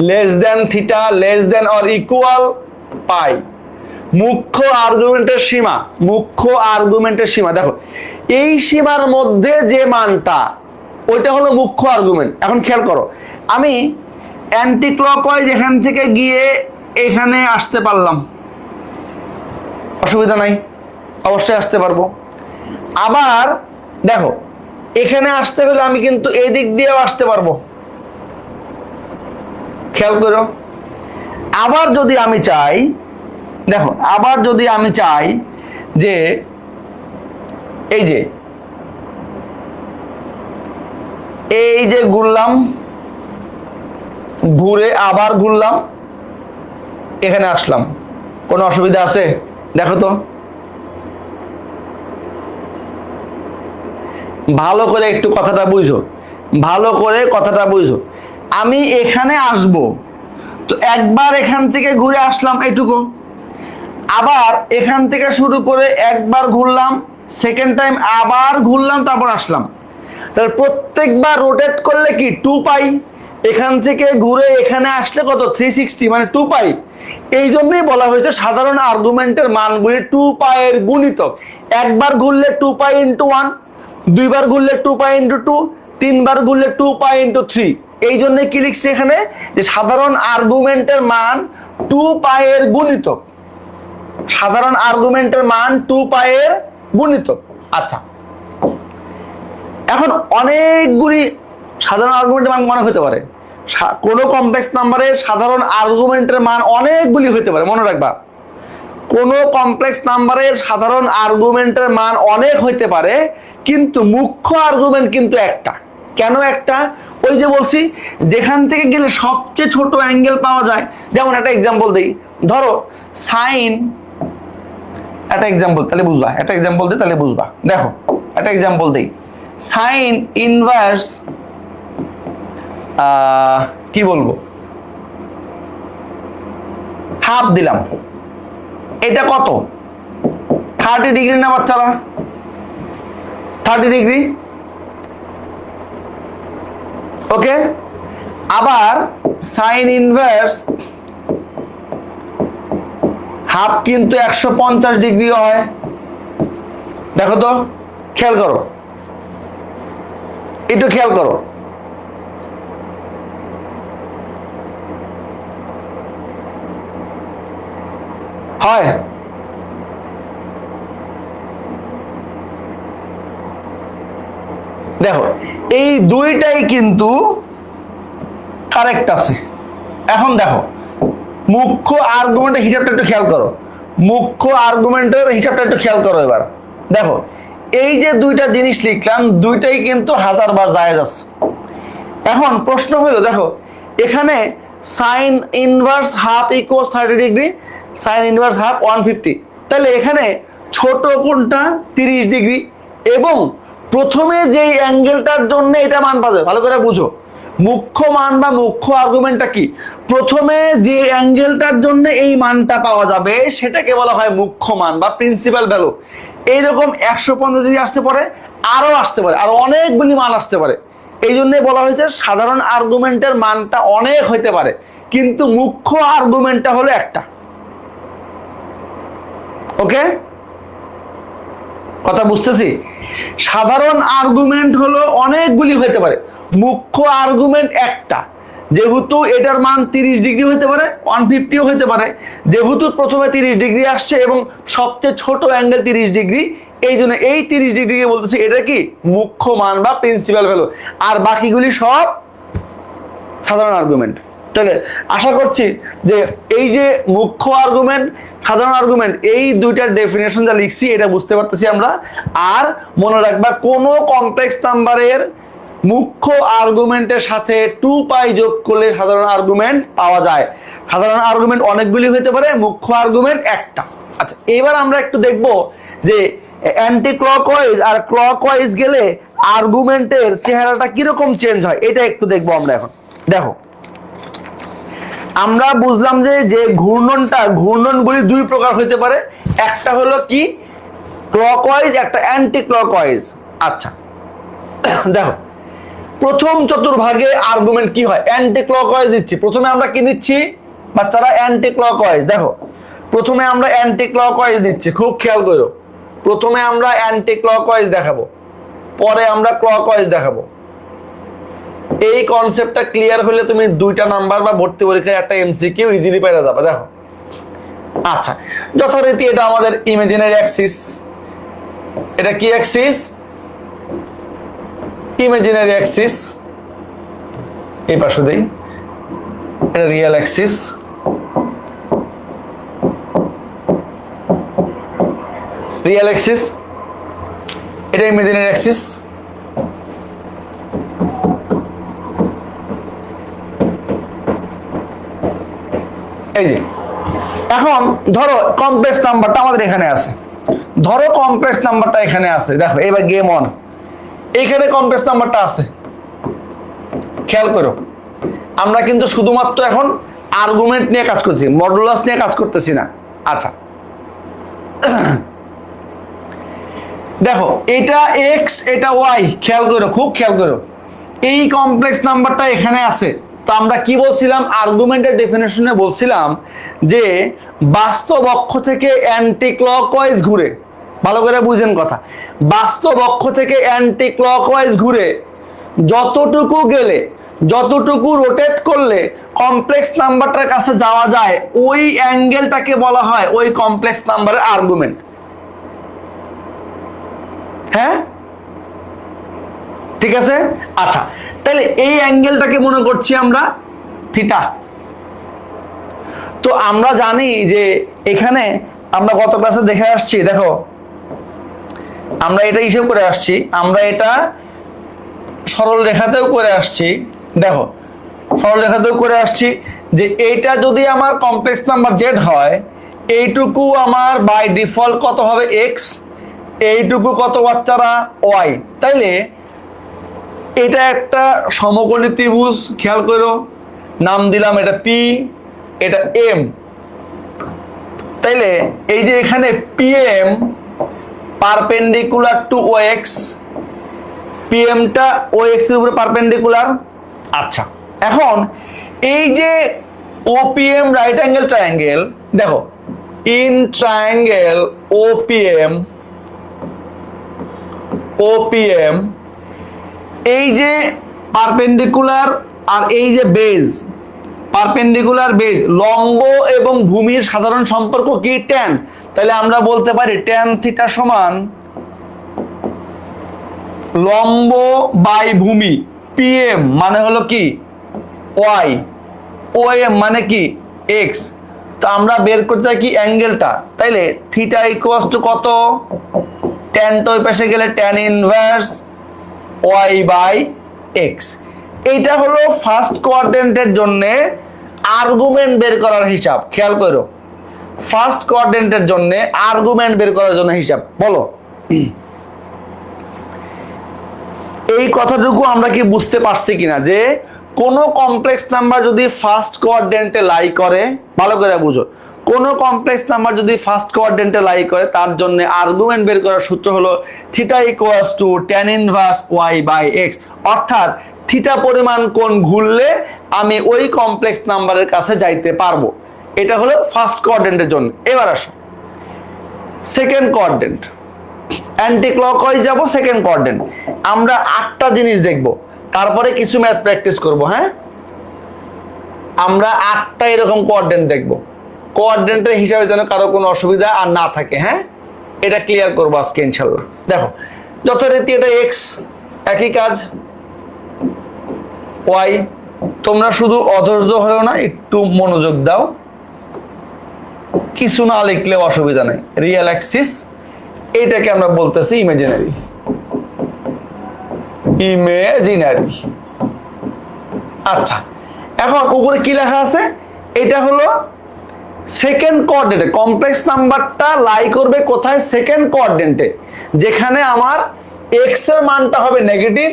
A: less than theta less than or equal পাই। মুখ্য আর্গুমেন্টের সীমা, মুখ্য আর্গুমেন্টের সীমা। দেখো এই সীমার মধ্যে যে মানটা, ওইটা হলো মুখ্য আর্গুমেন্ট। এখন খেয়াল করো, আমি অ্যান্টি ক্লকওয়াইজ এখান থেকে গিয়ে এখানে আসতে পারলাম, অসুবিধা নাই, অবশ্যই আসতে পারবো। আবার দেখো এখানে আসতে হলে আমি কিন্তু এই দিক দিয়েও আসতে পারবো, খেয়াল করো। আবার যদি আমি চাই, দেখো আবার যদি আমি চাই যে এই যে ঘুরলাম, ঘুরে আবার ঘুরলাম, এখানে আসলাম, কোনো অসুবিধা আছে? দেখো তো, ভালো করে একটু কথাটা বুঝো, ভালো করে কথাটা বুঝো। আমি এখানে আসব, তো একবার এখান থেকে ঘুরে আসলাম এটুকু, আবার এখান থেকে শুরু করে একবার ঘুরলাম, সেকেন্ড টাইম আবার ঘুরলাম, তারপর আসলাম। তাহলে প্রত্যেকবার রোটেট করলে কি 2 পাই, এখান থেকে ঘুরে এখানে আসলে কত 360, মানে 2 পাই। এই জন্যই বলা হয়েছে সাধারণ আর্গুমেন্টের মানগুলি 2 পাইয়ের গুণিতক। একবার ঘুরলে 2 পাই ইন্টু 1, দুইবার ঘুরলে 2 পাই ইন্টু 2, তিনবার ঘুরলে 2 পাই ইন্টু 3। এই জন্য কি লিখছে এখানে, যে সাধারণ আর্গুমেন্টের মান 2 পাইয়ের গুণিতক। সাধারণ আর্গুমেন্টের মান 2 পাইয়ের গুণিতক। আচ্ছা, এখন অনেকগুলি সাধারণ আর্গুমেন্টের মান মনে হতে পারে, কোনো কমপ্লেক্স নাম্বারের সাধারণ আর্গুমেন্টের মান অনেকগুলি হতে পারে, মনে রাখবা। কোনো কমপ্লেক্স নাম্বারের সাধারণ আর্গুমেন্টের মান অনেক হইতে পারে, কিন্তু মুখ্য আর্গুমেন্ট কিন্তু একটা। কেন একটা? ওই যে বলছি, যেখান থেকে গেলে সবচেয়ে ছোট অ্যাঙ্গেল পাওয়া যায়। যেমন একটা এক্সাম্পল দেই, ধরো সাইন, একটা এক্সাম্পল তাহলে বুঝবা, একটা এক্সাম্পল দিই তাহলে বুঝবা। দেখো একটা এক্সাম্পল দেই, সাইন ইনভার্স কি বলবো, হাফ দিলাম, এটা কত 30 ডিগ্রি না বাচ্চারা? 30 ডিগ্রি, ওকে। আবার সাইন ইনভার্স হাফ কিন্তু 150 ডিগ্রি হয়। দেখো তো, খেয়াল করো, একটু খেয়াল করো। হয়? দেখো এই দুইটাই কিন্তু কারেক্ট আছে। এখন দেখো মুখ্য আর্গুমেন্টের হিসাবটা একটু খেয়াল করো, মুখ্য আর্গুমেন্টের হিসাবটা একটু খেয়াল করো। এবার দেখো এই যে দুইটা জিনিস লিখলাম, দুইটাই কিন্তু 1000 বার জায়েজ আছে। এখন প্রশ্ন হলো, দেখো এখানে sign inverse half equal 30 degree, sign inverse half 150, তাহলে এখানে ছোট কোনটা 30 ডিগ্রি, এবং প্রথমে যে অ্যাঙ্গেলটার জন্য এটা মান পাবে, ভালো করে বুঝো। মুখ্য মান বা মুখ্য আর্গুমেন্টটা কি, প্রথমে যে অ্যাঙ্গেলটার জন্য এই মানটা পাওয়া যাবে সেটাকে বলা হয় মুখ্য মান বা প্রিন্সিপাল ভ্যালু। এইরকম 150 ডিগ্রি আসতে পারে, আরো আসতে পারে, আরো অনেকগুলি মান আসতে পারে। এই জন্যই বলা হয়েছে সাধারণ আর্গুমেন্টের মানটা অনেক হইতে পারে, কিন্তু মুখ্য আর্গুমেন্টটা হলো একটা। ওকে, কথা বুঝতেছি? সাধারণ আর্গুমেন্ট হলো অনেকগুলি হইতে পারে, মুখ্য আর্গুমেন্ট একটা। যেহেতু এটার মান 30 ডিগ্রি হতে পারে, 150ও হতে পারে, যেহেতু প্রথমে 30 ডিগ্রি আসছে এবং সবচেয়ে ছোট অ্যাঙ্গেল 30 ডিগ্রি, এই জন্য এই 30 ডিগ্রিকে বলতেছি এটা কি মুখ্য মান বা প্রিন্সিপাল ভ্যালু, আর বাকিগুলি সব সাধারণ আর্গুমেন্ট। তাহলে আশা করছি যে এই যে মুখ্য আর্গুমেন্ট, সাধারণ আর্গুমেন্ট, এই দুইটার ডেফিনেশন যা লিখছি এটা বুঝতে পারতেছি আমরা। আর মনে রাখবা, কোনো কমপ্লেক্স নাম্বারের মুখ্য আর্গুমেন্টের সাথে 2 পাই যোগ করলে সাধারণ আর্গুমেন্ট পাওয়া যায়। সাধারণ আর্গুমেন্ট অনেকগুলি হতে পারে, মুখ্য আর্গুমেন্ট একটা। আচ্ছা, এবার আমরা একটু দেখব যে অ্যান্টি ক্লকওয়াইজ আর ক্লকওয়াইজ গেলে আর্গুমেন্টের চেহারাটা কিরকম চেঞ্জ হয়, এটা একটু দেখবো আমরা এখন। দেখো আমরা বুঝলাম যে ঘূর্ণনগুলি দুই প্রকার হইতে পারে, একটা হলো কি ক্লকওয়াইজ, একটা অ্যান্টি ক্লকওয়াইজ। আচ্ছা দেখো প্রথম চতুর্ভাগে আর্গুমেন্ট কি হয়, অ্যান্টি ক্লকওয়াইজ দিচ্ছি। প্রথমে আমরা কি নিচ্ছি বাচ্চারা, অ্যান্টি ক্লকওয়াইজ। দেখো প্রথমে আমরা অ্যান্টি ক্লকওয়াইজ দিচ্ছি, খুব খেয়াল করো। প্রথমে আমরা অ্যান্টি ক্লকওয়াইজ দেখাবো, পরে আমরা ক্লকওয়াইজ দেখাবো। এই কনসেপ্টটা ক্লিয়ার হলে তুমি 2টা নাম্বার বা ভর্তি পরীক্ষায় একটা এমসিকিউ ইজিলি পেয়ে যাবে। দেখো আচ্ছা, যথারীতি এটা আমাদের ইমাজিনারি অ্যাক্সিস। এটা কি অ্যাক্সিস? Imaginary Axis. এই পাশে দেই, এটা রিয়েল অ্যাক্সিস। রিয়েল অ্যাক্সিস, এটা ইমাজিনারি অ্যাক্সিস। এই যে এখন ধরো কমপ্লেক্স নাম্বারটা আমাদের এখানে আছে, ধরো কমপ্লেক্স নাম্বারটা এখানে আছে, দেখো এবার গেম অন, এখানে কমপ্লেক্স নাম্বারটা আছে, খেয়াল করো আমরা কিন্তু শুধুমাত্র এখন আর্গুমেন্ট নিয়ে কাজ করছি, মডুলাস নিয়ে কাজ করতেছি না। আচ্ছা দেখো এটা এক্স এটা ওয়াই, খেয়াল করো খুব খেয়াল করো, এই কমপ্লেক্স নাম্বারটা এখানে আছে। তো আমরা কি বলছিলাম আর্গুমেন্টের ডেফিনেশনে, বলছিলাম যে বাস্তব অক্ষ থেকে অ্যান্টি ক্লকওয়াইজ ঘুরে, ভালো করে বুঝেন কথা, বাস্তব অক্ষ থেকে অ্যান্টি ক্লকওয়াইজ ঘুরে যতটুকু গেলে, যতটুকু রোটেট করলে কমপ্লেক্স নাম্বারটার কাছে যাওয়া যায়, ওই অ্যাঙ্গেলটাকে বলা হয় ওই কমপ্লেক্স নাম্বারের আর্গুমেন্ট। হ্যাঁ ঠিক আছে। আচ্ছা তাহলে এই অ্যাঙ্গেলটাকে মনে করছি আমরা থিটা। তো আমরা জানি যে এখানে আমরা গত ক্লাসে দেখে আসছি, দেখো আমরা এটা হিসেব করে আসছি, আমরা এটা সরল রেখাতেও করে আসছি, দেখো সরল রেখাতেও করে আসছি যে এইটা যদি আমার কমপ্লেক্স নাম্বার জেড হয়, এইটুকু আমার বাই ডিফল্ট কত হবে এক্স, এইটুকু কত বাচ্চারা ওয়াই। তাইলে এটা একটা সমকোণী ত্রিভুজ, খেয়াল করো নাম দিলাম এটা পি, এটা এম। তাইলে এই যে এখানে PM perpendicular to O X, পিএমটা ও এক্স এর উপরে পারপেন্ডিকুলার। আচ্ছা এখন এই যে ওপিএম রাইট অ্যাঙ্গেল ট্রায়াঙ্গেল, দেখো ইন ট্রায়াঙ্গেল ওপিএম, ওপিএম এই যে পারপেন্ডিকুলার আর এই যে বেজ, পারপেন্ডিকুলার বেজ, লম্ব এবং ভূমির সাধারণ সম্পর্ক কি ট্যান। তাহলে আমরা বলতে পারি ট্যান থিটা সমান লম্ব বাই ভূমি, পিএম মানে হলো কি ওয়াই, ওএম মানে কি এক্স। তো আমরা বের করতে চাই কি অ্যাঙ্গেলটা, তাইলে থিটা ইকুয়ালস টু কত, ট্যান তো ওই পাশে গেলে tan inverse y by x. এইটা হলো ফার্স্ট কোয়াড্রেন্টের জন্য আর্গুমেন্ট বের করার হিসাব, খেয়াল করো ফার্স্ট কোয়াড্রেন্টের জন্য আর্গুমেন্ট বের করার জন্য হিসাব। বলো এই কথাটুকু আমরা কি বুঝতে পারছি কিনা যে কোন কমপ্লেক্স নাম্বার যদি ফার্স্ট কোয়াড্রেন্টে লাই করে, ভালো করে বুঝো, কোন কমপ্লেক্স নাম্বার যদি ফার্স্ট কোয়াড্রেন্টে লাই করে তার জন্য আর্গুমেন্ট বের করার সূত্র হলো theta equals to tan inverse y by x. অর্থাৎ থিটা পরিমাণ কোণ ঘুরলে আমি ওই কমপ্লেক্স নাম্বারের কাছে যাইতে পারবো। এটা হলো ফার্স্ট কোয়াড্রেন্টের জন্য। এবার আসো সেকেন্ড কোয়াড্রেন্ট, অ্যান্টি ক্লকওয়াইজ যাব সেকেন্ড কোয়াড্রেন্ট। আমরা 8টা জিনিস দেখব, তারপরে কিছু ম্যাথ প্র্যাকটিস করব। হ্যাঁ আমরা 8টা এরকম কোয়াড্রেন্ট দেখব, কোয়াড্রেন্টের হিসাবে যেন কারো কোনো অসুবিধা আর না থাকে। হ্যাঁ এটা ক্লিয়ার করবো আজকে ইনশাল্লাহ। দেখো যথারীতি এটা এক্স, একই কাজ ওয়াই। তোমরা শুধু অধৈর্য হয়েও না, একটু মনোযোগ দাও, কিছু না লিখলে অসুবিধা নেই। রিয়েল অ্যাক্সিস, এইটাকে আমরা বলতেছি ইমাজিনারি, ইমাজিনারি। আচ্ছা এখন উপরে কি লেখা আছে, এটা হলো সেকেন্ড কোঅর্ডিনেটে, কমপ্লেক্স নাম্বারটা লাই করবে কোথায়, সেকেন্ড কোঅর্ডিনেটে, যেখানে আমার এক্স এর মানটা হবে নেগেটিভ,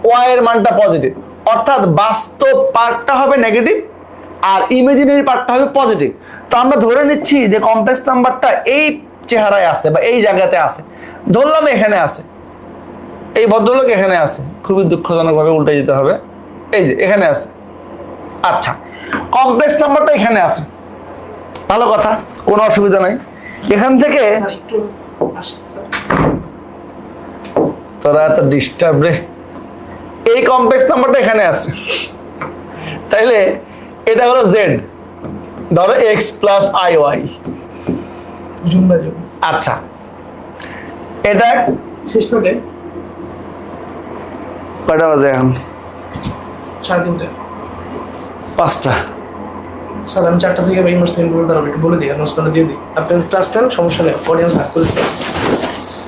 A: ওয়াই এর মানটা পজিটিভ। অর্থাৎ বাস্তব পার্টটা হবে নেগেটিভ আর ইমাজিনারি পার্টটা হবে পজিটিভ। তো আমরা ধরে নিচ্ছি যে কমপ্লেক্স নাম্বারটা এই চেহারায় আছে বা এই জায়গাতে আছে, ধরলাম এখানে আছে, এই ভদ্রলোক এখানে আছে, খুবই দুঃখজনকভাবে উল্টে যেতে হবে, এই যে এখানে আছে। আচ্ছা কমপ্লেক্স নাম্বারটা এখানে আছে, ভালো কথা, কোনো অসুবিধা নাই। এখান থেকে তোরা এত ডিস্টার্ব রে, এই কমপ্লেক্স নাম্বারটা এখানে আছে, তাইলে এটা হলো জেড, ধরো এক্স প্লাস আই ওয়াই। আচ্ছা এটা
B: শেষ নোটে
A: কয়টা বাজে এখন?
B: 3:30।
A: 5টা।
B: স্যার আমি 4টা থেকে ইউনিভার্সিটি বলতে পারবো, একটু বলে দিই, নোটসটা দিয়ে দিই। আপনি ক্লাস নেন, সমস্যা নেই, অডিয়েন্স ভাগ করে দিন।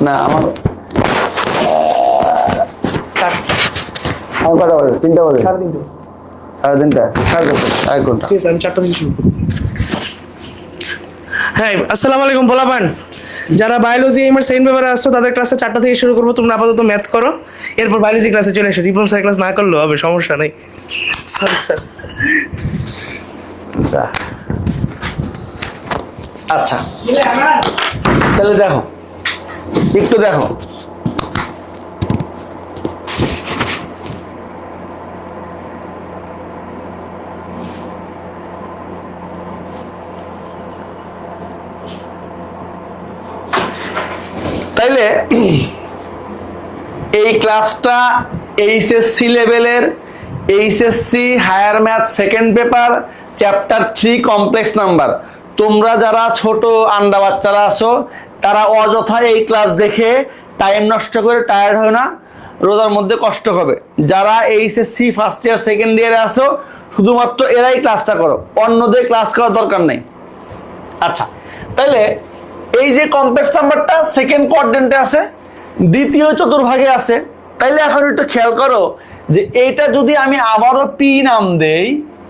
A: না আমার কয়টা বাজে? 3টা বাজে।
B: 3:30।
A: সাড়ে তিনটা, সাড়ে চারটা, 1 ঘন্টা।
B: ঠিক আছে, আমি 4টা থেকে শুরু করবো। হ্যাঁ, আসসালামু আলাইকুম পোলাপান। যারা বায়োলজি এর সেকেন্ড পেপারে আসছো তাদের ক্লাসে 4টা থেকে শুরু করবো। তোমরা আপাতত ম্যাথ করো, এরপর বায়োলজি ক্লাসে চলে এসো। রিপন স্যার ক্লাস না করলেও হবে, সমস্যা নেই। Sorry sir.
A: আচ্ছা তাহলে দেখো, একটু দেখো, তাইলে এই ক্লাসটা এইচএসসি লেভেলের, HSC higher math second paper chapter 3 complex number. তোমরা যারা ছোট আন্ডা বাচ্চারা আছো তারা অযথা এই ক্লাস দেখে টাইম নষ্ট করে টায়ার্ড হয় না, রোজার মধ্যে কষ্ট হবে। যারা এইচএসসি ফার্স্ট ইয়ার সেকেন্ড ইয়ারে আছো শুধুমাত্র এরাই ক্লাসটা করো, অন্যদের ক্লাস করার দরকার নেই। আচ্ছা, তাইলে এই যে কমপ্লেক্স নাম্বারটা সেকেন্ড কোয়াড্রেন্টে আছে, দ্বিতীয় চতুর্ভাগে আছে। তাইলে এখন একটু খেয়াল করো যে এইটা যদি আমি আবারও পি নাম দেই,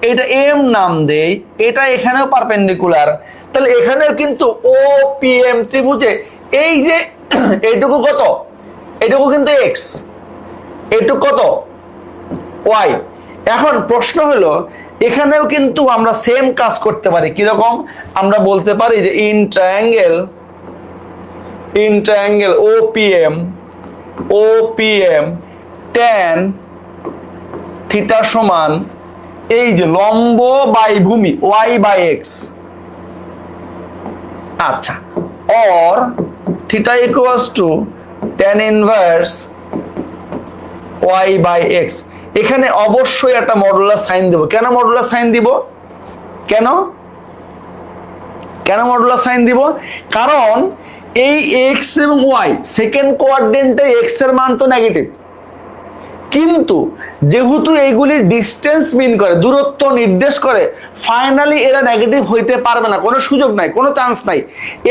A: এটা এম নাম দেই, এটা এখানেও পারপেন্ডিকুলার, তাহলে এখানেও কিন্তু ও পি এম ত্রিভুজে এই যে এইটুকু কত, এইটুকু কিন্তু এক্স, এইটুকু কত ওয়াই। এখন প্রশ্ন হলো এখানেও কিন্তু আমরা সেম কাজ করতে পারি। কিরকম? আমরা বলতে পারি যে in triangle OPM tan theta সমান এই যে লম্ব বাই ভূমি y বাই এক্স। আচ্ছা, or theta equals to tan inverse y by x. এখানে অবশ্যই একটা মডুলার সাইন দেব। কেন মডুলার সাইন দিব? কেন মডুলার সাইন দিব? কারণ এই এক্স এবং ওয়াই সেকেন্ড কোয়াড্রেন্টে এক্স এর মান তো নেগেটিভ, কিন্তু যেহেতু এইগুলির ডিস্টেন্স মিন করে, দূরত্ব নির্দেশ করে, ফাইনালি এরা নেগেটিভ হইতে পারবে না, কোনো সুযোগ নাই, কোনো চান্স নাই।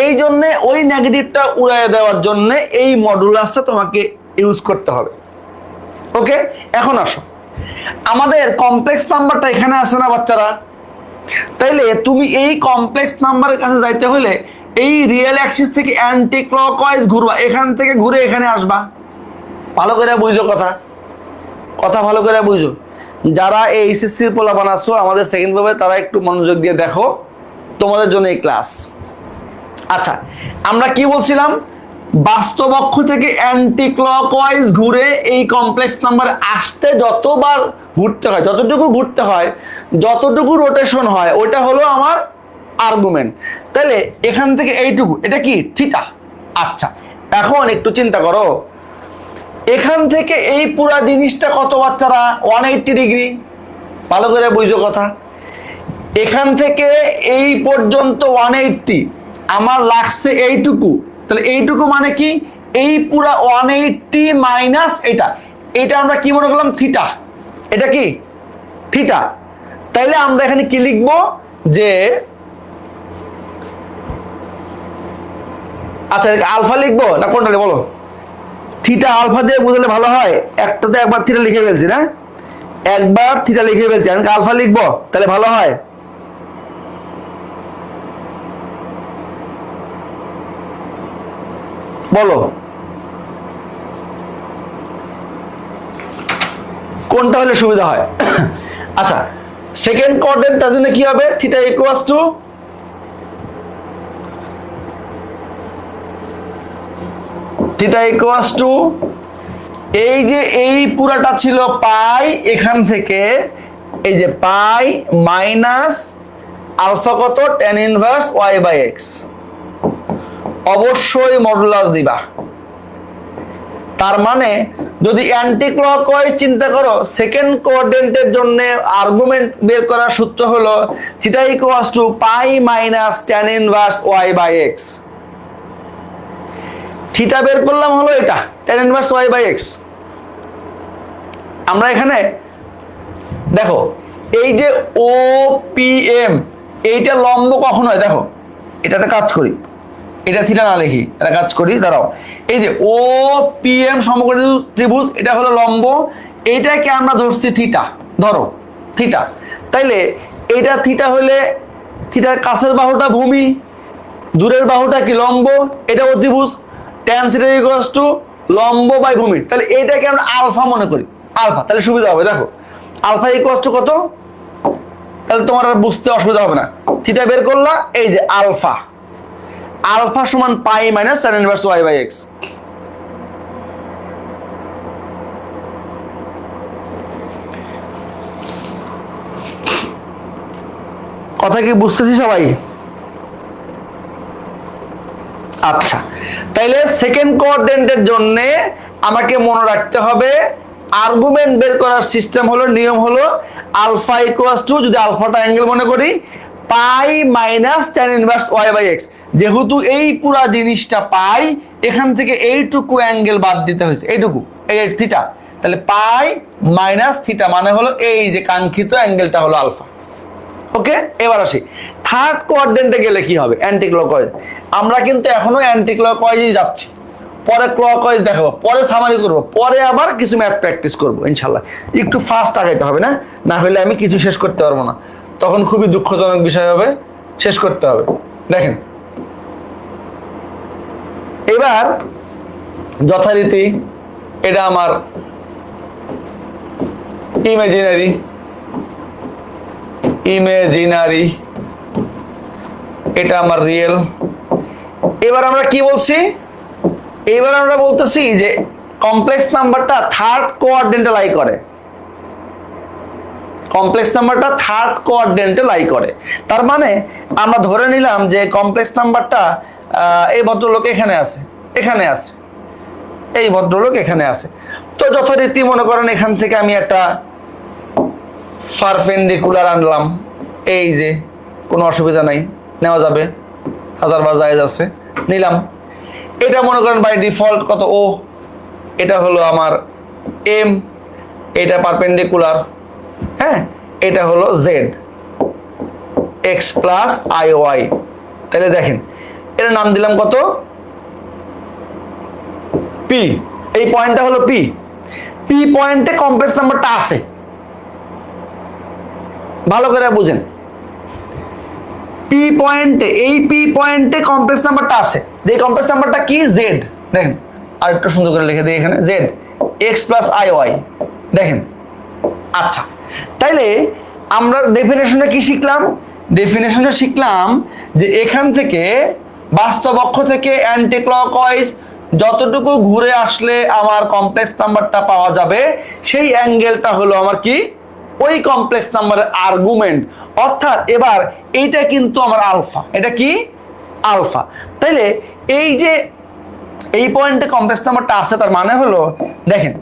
A: এই জন্য ওই নেগেটিভটা উড়াইয়ে দেওয়ার জন্য এই মডুলাসটা তোমাকে ইউজ করতে হবে। ওকে, এখন আসো, আমাদের কমপ্লেক্স নাম্বারটা এখানে আছে না বাচ্চারা? তাইলে তুমি এই কমপ্লেক্স নাম্বারের কাছে যাইতে হলে এই রিয়েল অ্যাক্সিস থেকে অ্যান্টি ক্লকওয়াইজ ঘুরবা, এখান থেকে ঘুরে এখানে আসবা। ভালো করে বুঝো কথা ভালো করে বুঝো। যারা এই এইচএসসির পোলাপান আসছো আমাদের সেকেন্ড পেপারে, তারা একটু মনোযোগ দিয়ে দেখো, তোমাদের জন্য এই ক্লাস। আচ্ছা, আমরা কি বলছিলাম? বাস্তব অক্ষ থেকে অ্যান্টি ক্লকওয়াইজ ঘুরে এই কমপ্লেক্স নাম্বার আসতে যতবার ঘুরতে হয়, যতটুকু ঘুরতে হয়, যতটুকু রোটেশন হয়, ওইটা হলো আমার আর্গুমেন্ট। তাহলে এখান থেকে এইটুকু, এটা কি থিটা। আচ্ছা, এখন একটু চিন্তা করো, এখান থেকে এই পুরা জিনিসটা কত বাচ্চারা? 180 ডিগ্রি। ভালো করে বুঝো কথা। এখান থেকে এই পর্যন্ত 180, আমার লাগছে এইটুকু। তাহলে এইটুকু মানে কি? এই পুরা 180 মাইনাস এটা আমরা কি মনে করলাম? থিটা। এটা কি থিটা। তাইলে আমরা এখানে কি লিখবো? যে আচ্ছা, আলফা লিখবো না কোনটা বলো? থিটা আলফা দিয়ে বুঝলে ভালো হয়। একটাতে একবার থিটা লিখে ফেলছি না, একবার থিটা লিখে ফেলছি, আমি আলফা লিখবো, তাহলে ভালো হয়। বলো কোনটা হলে সুবিধা হয়? আচ্ছা, সেকেন্ড কোয়াড্রেন্ট, তার জন্য কি হবে? থিটা ইকুয়ালস টু এই যে এই পুরাটা ছিল পাই, এখান থেকে এই যে পাই মাইনাস আলফা কত? tan inverse y by x. অবশ্যই মডুলাস দিবা। তার মানে যদি অ্যান্টি ক্লকওয়াইজ চিন্তা করো, সেকেন্ড কোয়াড্রেন্টের জন্য আর্গুমেন্ট বের করার সূত্র হলো theta equals to pi minus tan inverse y by x. Theta বের করলাম হলো এটা tan inverse y by x. আমরা এখানে দেখো এই যে ও পি এম, এইটা লম্ব কখন হয়? দেখো এটা একটা কাজ করি, এটা থিটা না লিখি, এটা কাজ করি, দাঁড়াও। এই যে ও পি এম সমকোণী ত্রিভুজ, এটা হলো লম্ব, এইটাকে আমরা ধরছি থিটা। ধরো থিটা। তাইলে এটা থিটা হলে থিটার কাছের বাহুটা ভূমি, দূরের বাহুটা কি লম্ব, এটা অতিভুজ। tan থিটা ইকুয়ালস টু লম্ব বাই ভূমি, তাহলে এটাকে আমরা আলফা মনে করি, আলফা। তাহলে সুবিধা হবে, দেখো আলফা ইকুয়ালস টু কত, তাহলে তোমার আর বুঝতে অসুবিধা হবে না। থিটা বের করলা, এই যে আলফা, আলফা সমান pi minus tan inverse y by x। কথা কি বুঝতেছি সবাই? আচ্ছা, তাইলে সেকেন্ড কোঅর্ডিনেটের জন্য আমাকে মনে রাখতে হবে আর্গুমেন্ট বের করার সিস্টেম হলো, নিয়ম হলো আলফা ইকুয়ালস টু, যদি আলফাটা অ্যাঙ্গেল মনে করি, pi minus tan inverse y by x। যেহেতু এই পুরা জিনিসটা পাই, এখান থেকে এইটুকু অ্যাঙ্গেল বাদ দিতে হয়েছে, এইটুকু, এই থিটা, তাহলে পাই মাইনাস থিটা মানে হলো এই যে কাঙ্ক্ষিত অ্যাঙ্গেলটা হলো আলফা। ওকে, এবার আসি থার্ড কোয়াড্রেন্টে গেলে কি হবে, অ্যান্টি ক্লকওয়াইজ। আমরা কিন্তু এখনো অ্যান্টি ক্লকওয়াইজই যাচ্ছি, পরে ক্লকওয়াইজ দেখাবো, পরে সামারি করবো, পরে আবার কিছু ম্যাথ প্র্যাকটিস করবো ইনশাল্লাহ। একটু ফাস্ট আগাইতে হবে, না না হলে আমি কিছু শেষ করতে পারবো না, তখন খুবই দুঃখজনক বিষয় হবে, শেষ করতে হবে। দেখেন এবার যথারীতি এটা আমার ইমাজিনারি, এটা আমার রিয়েল। এবার আমরা কি বলছি, এবার আমরা বলতেছি যে কমপ্লেক্স নাম্বারটা থার্ড কোঅর্ডিনেটে লাই করে, কমপ্লেক্স নাম্বারটা থার্ড কোঅর্ডিনেটে লাই করে। তার মানে আমরা ধরে নিলাম যে কমপ্লেক্স নাম্বারটা এই ভদ্রলোক এখানে আছে, এখানে আছে, এই ভদ্রলোক এখানে আছে। তো যথারীতি মনে করেন এখান থেকে আমি একটা পারপেন্ডিকুলার আনলাম, এই যে কোনো অসুবিধা নাই, নেওয়া যাবে, হাজারবার জায়েজ আছে, নিলাম। এটা মনে করেন বাই ডিফল্ট কত, ও এটা হলো আমার এম, এটা পারপেন্ডিকুলার, হ্যাঁ, এটা হলো z, x plus i y. তাহলে দেখেন এর নাম দিলাম কত, পি। এই পয়েন্টটা হলো পি, পি পয়েন্টে কমপ্লেক্স নাম্বারটা আছে, ভালো করে বুঝেন। পি পয়েন্টে, এই পি পয়েন্টে কমপ্লেক্স নাম্বারটা আছে, যে কমপ্লেক্স নাম্বারটা কি, জেড। দেখেন আর একটু সুন্দর করে লিখে দিই এখানে, z x plus i y. দেখেন আচ্ছা, তাইলে আমরা ডেফিনেশনে কি শিখলাম, ডেফিনেশনে শিখলাম যে এখান থেকে বাস্তব অক্ষ থেকে অ্যান্টি ক্লকওয়াইজ যতটুকু ঘুরে আসলে আমার কমপ্লেক্স নাম্বারটা পাওয়া যাবে, সেই অ্যাঙ্গেলটা হলো আমার কি, ওই কমপ্লেক্স নাম্বারের আর্গুমেন্ট। অর্থাৎ এবার এইটা কিন্তু আমার আলফা, এটা কি আলফা। তাইলে এই যে এই পয়েন্টে কমপ্লেক্স নাম্বারটা আছে, তার মানে হলো, দেখেন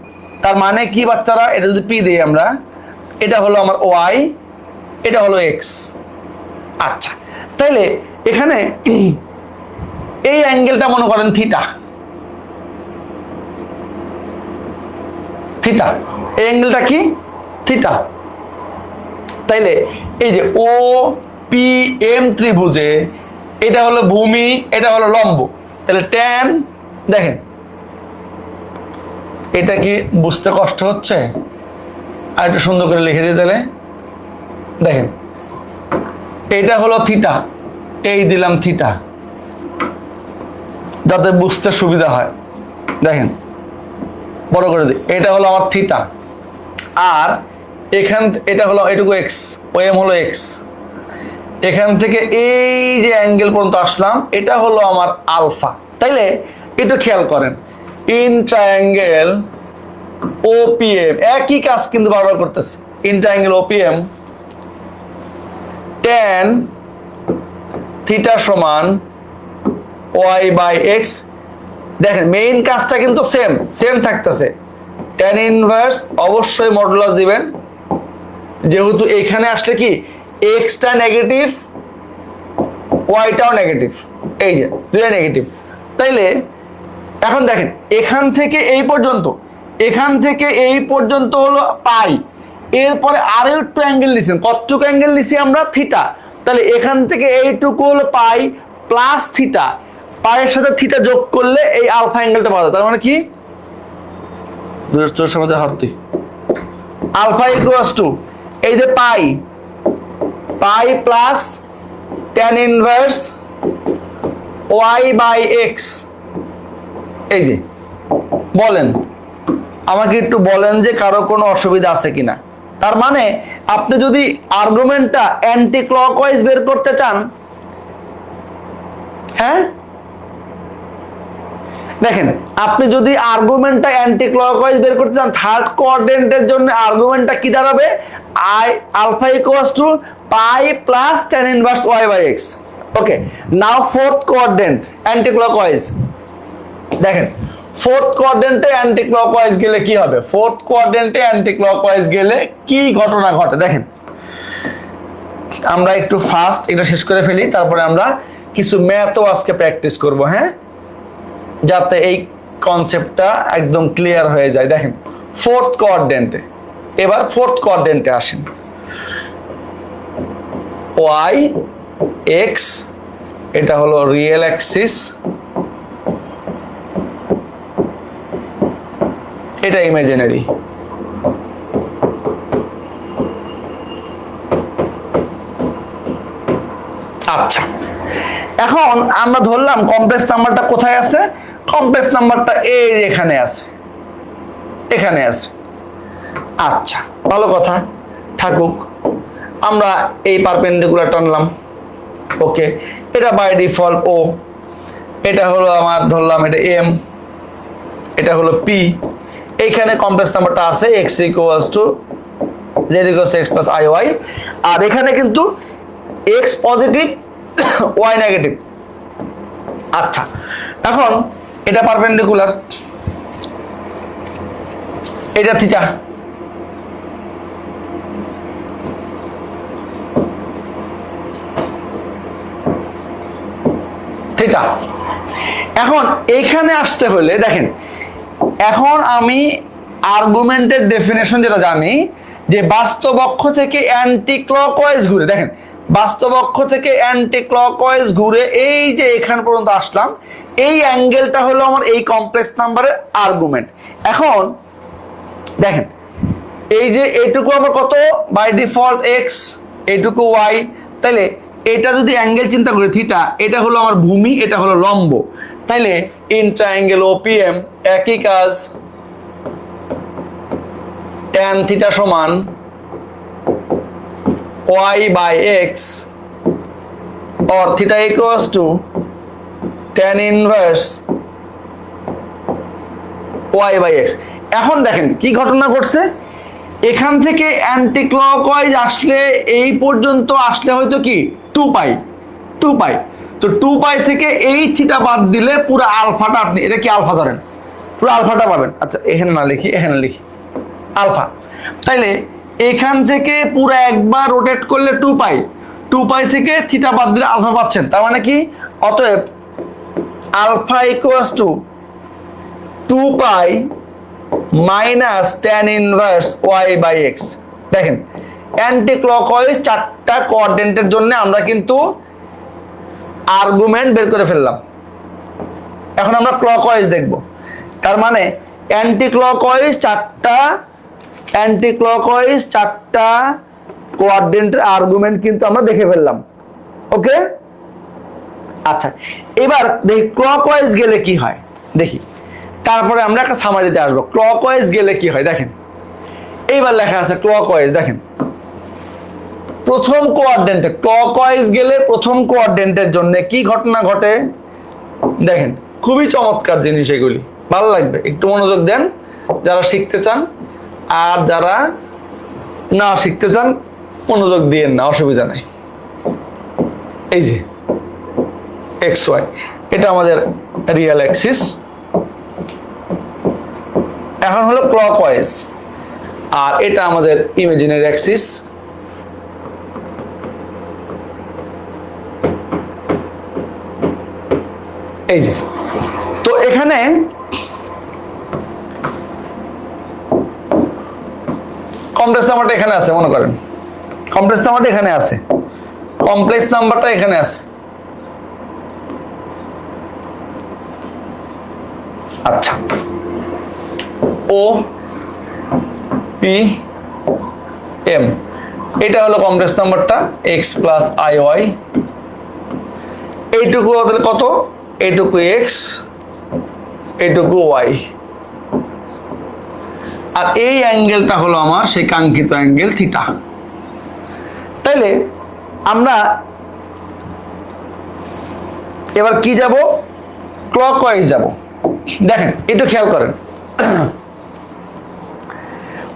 A: তার মানে কি বাচ্চারা, এটা যদি পি দিই আমরা, এটা হলো আমার ওয়াই, এটা হলো এক্স। আচ্ছা, তাইলে এখানে এই অ্যাঙ্গেলটা মনে করেন থিটা, থিটা, এই অ্যাঙ্গেলটা কি থিটা। তাইলে এই যে ও পি এম ত্রিভুজে এটা হলো ভূমি, এটা হলো লম্ব, তাহলে ট্যান, দেখেন এটা কি বুঝতে কষ্ট হচ্ছে, আর একটু সুন্দর করে লিখে দিই তাহলে, দেখেন এটা হলো থিটা, এই দিলাম থিটা যাতে বুঝতে সুবিধা হয়। দেখেন বড় করে দিই, এটা হলো আমার থিটা, আর এখান এটা হলো এটুকু এক্স, ও এম হলো এক্স। এখান থেকে এই যে অ্যাঙ্গেল পর্যন্ত আসলাম, এটা হলো আমার আলফা। তাইলে একটু খেয়াল করেন, ইন ট্রায়াঙ্গেল ওপিএম একই কাজ কিন্তু বারবার করতেছে, in triangle OPM tan theta সমান ওয়াই বাই এক্স। দেখেন মেইন কাজটা কিন্তু সেম সেম থাকতেছে, tan ইনভার্স অবশ্যই মডুলাস দিবেন, যেহেতু এখানে আসলে কি এক্সটা নেগেটিভ, ওয়াইটাও নেগেটিভ, এই যে দুইটা নেগেটিভ। তাইলে এখন দেখেন এখান থেকে এই পর্যন্ত, এখান থেকে এই পর্যন্ত হলো পাই, এরপরে আরো একটু অ্যাঙ্গেল নিছেন, কতটুকু অ্যাঙ্গেল নিছি আমরা, থিটা। তাহলে এখান থেকে এইটুকু হলো পাই প্লাস থিটা, পায়ের সাথে থিটা যোগ করলে এই আলফা অ্যাঙ্গেলটা পাওয়া যায়। তার মানে কি, আলফা ইকুয়ালস টু এই যে পাই প্লাস tan ইনভার্স y/x, এই যে বলেন, আমাকে একটু বলেন যে কারো কোনো অসুবিধা আছে কিনা। তার মানে আপনি যদি আর্গুমেন্টটা অ্যান্টি ক্লকওয়াইজ বের করতে চান, হ্যাঁ দেখেন, আপনি যদি আর্গুমেন্টটা অ্যান্টি ক্লকওয়াইজ বের করতে চান, থার্ড কোয়াড্রেন্টের জন্য আর্গুমেন্টটা কি দাঁড়াবে, alpha equals to pi plus tan inverse y/x। Okay, now fourth quadrant anti clockwise. দেখেন ফোর্থ কোয়াড্রেন্টে অ্যান্টি ক্লকওয়াইজ গেলে কি হবে, ফোর্থ কোয়াড্রেন্টে অ্যান্টি ক্লকওয়াইজ গেলে কি ঘটনা ঘটে দেখেন। আমরা একটু ফাস্ট এটা শেষ করে ফেলি, তারপরে আমরা কিছু ম্যাথও আজকে প্র্যাকটিস করব, হ্যাঁ, যাতে এই কনসেপ্টটা একদম ক্লিয়ার হয়ে যায়। দেখেন ফোর্থ কোয়াড্রেন্টে, এবার ফোর্থ কোয়াড্রেন্টে আসেন, ওয়াই এক্স এটা হলো রিয়েল অ্যাক্সিস, এটা ইমাজিনারি। আচ্ছা, এখন আমরা ধরলাম কমপ্লেক্স নাম্বারটা কোথায় আছে, কমপ্লেক্স নাম্বারটা এই এখানে আছে, এখানে আছে। আচ্ছা ভালো কথা, থাকুক, আমরা এই পারপেন্ডিকুলার টানলাম। ওকে, এটা বাই ডিফল্ট ও, এটা হলো আমার ধরলাম এটা এম, এটা হলো পি। এইখানে কমপ্লেক্স নাম্বারটা আছে x equals to z equals x plus i y, আর এখানে কিন্তু এক্স পজিটিভ ওয়াই নেগেটিভ। আচ্ছা, এখন এটা পারপেন্ডিকুলার, এটা থিটা, থিটা। এখন এইখানে আসতে হলে দেখেন, এখন আমি আর্গুমেন্টের ডেফিনেশন যেটা জানি যে বাস্তব অক্ষ থেকে অ্যান্টি ক্লকওয়াইজ ঘুরে, দেখেন বাস্তব অক্ষ থেকে অ্যান্টি ক্লকওয়াইজ ঘুরে এই যে এখান পর্যন্ত আসলাম, এই অ্যাঙ্গেলটা হলো আমার এই কমপ্লেক্স নাম্বারের আর্গুমেন্ট। এখন দেখেন এই যে এইটুকু আমার কত বাই ডিফল্ট এক্স, এইটুকু ওয়াই, তাইলে এটা যদি অ্যাঙ্গেল চিন্তা করি থিটা, এটা হলো আমার ভূমি, এটা হলো লম্ব, তাইলে ইন ট্রায়াঙ্গেল ওপিএম একই কাজ, tan থিটা সমান y/x or theta equals to tan inverse y/x। এখন দেখেন কি ঘটনা ঘটছে, এখান থেকে অ্যান্টি ক্লকওয়াইজ আসলে এই পর্যন্ত আসলে হয়তো কি 2 পাই, তো 2 থেকে এই থিটা বাদ দিলে পুরো আলফাটা, আপনি এটা কি আলফা ধরেন, পুরো আলফাটা পাবেন। আচ্ছা এখানে না লিখি, এখানে লিখি আলফা, তাইলে এখান থেকে পুরো একবার রোটেট করলে 2 পাই থেকে থিটা বাদ দিলে আলফা পাচ্ছেন। তার মানে কি, অতএব alpha equals to 2 pi minus tan inverse y/x। দেখেন অ্যান্টি ক্লকওয়াইজ চারটা কোঅর্ডিনেটের জন্য আমরা কিন্তু আর্গুমেন্ট বের করে ফেললাম। এখন আমরা ক্লকওয়াইজ দেখব, তার মানে অ্যান্টি ক্লকওয়াইজ চারটা কোঅর্ডিনেটের আর্গুমেন্ট কিন্তু আমরা দেখে ফেললাম। ওকে, আচ্ছা এবার দেখি ক্লকওয়াইজ গেলে কি হয়, দেখি তারপরে আমরা একটা সামারিতে আসবো। ক্লকওয়াইজ গেলে কি হয় দেখেন, এইবার লেখা আছে ক্লকওয়াইজ। দেখেন প্রথম কোঅর্ডিনেটে ক্লকওয়াইজ গেলে প্রথম কোঅর্ডিনেটের জন্য কি ঘটনা ঘটে দেখেন, খুবই চমৎকার জিনিস এগুলি, ভালো লাগবে, একটু মনোযোগ দেন যারা শিখতে চান, আর যারা না শিখতে চান মনোযোগ দিয়েন না, অসুবিধা নাই। এই যে এক্স ওয়াই, এটা আমাদের রিয়েল অ্যাক্সিস, এখন হলো ক্লকওয়াইজ, আর এটা আমাদের ইমাজিনারি অ্যাক্সিস। এই যে, তো এখানে কমপ্লেক্স নাম্বারটা এখানে আছে, মনে করেন কমপ্লেক্স নাম্বারটা এখানে আছে, কমপ্লেক্স নাম্বারটা এখানে আছে। আচ্ছা, ও পি এম, এটা হলো কমপ্লেক্স নাম্বারটা x প্লাস আই ওয়াই, এইটুকু কত, এইটুকু x, এইটুকু y, আর এই অ্যাঙ্গেলটা হলো আমার সেই কাঙ্ক্ষিত অ্যাঙ্গেল থিটা। তাইলে আমরা এবার কি যাব, ক্লকওয়াইজ যাব। দেখেন একটু খেয়াল করেন,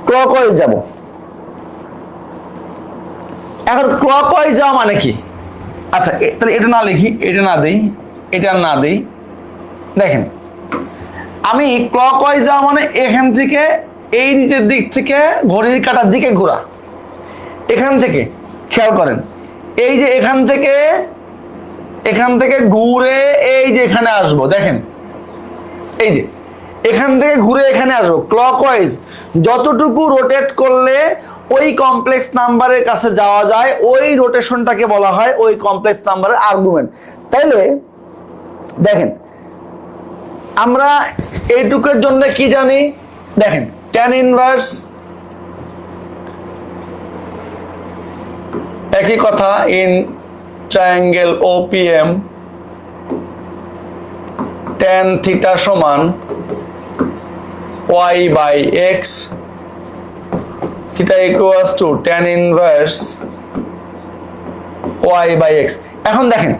A: ক্লকওয়াইজ যাব। এখন ক্লকওয়াইজ যাওয়া মানে কি? আচ্ছা তাহলে এটা না লিখি, এটা না দেই, এটা না দেই। দেখেন আমি ক্লকওয়াইজ যাওয়া মানে এখান থেকে এই নিচের দিক থেকে ঘড়ির কাঁটার দিকে ঘোরা। এখান থেকে খেয়াল করেন, এই যে এখান থেকে ঘুরে এই যে এখানে আসবো। দেখেন এই যে এখান থেকে ঘুরে এখানে আসবো। ক্লকওয়াইজ যতটুকু রোটেট করলে ওই কমপ্লেক্স নাম্বারের কাছে যাওয়া যায়, ওই রোটেশনটাকে বলা হয় ওই কমপ্লেক্স নাম্বারের আর্গুমেন্ট। তাইলে দেখেন আমরা এইটুকুর জন্য কি জানি, দেখেন tan ইনভার্স, একই কথা in triangle OPM tan theta সমান y by x, theta equals to tan inverse y by x। এখন দেখেন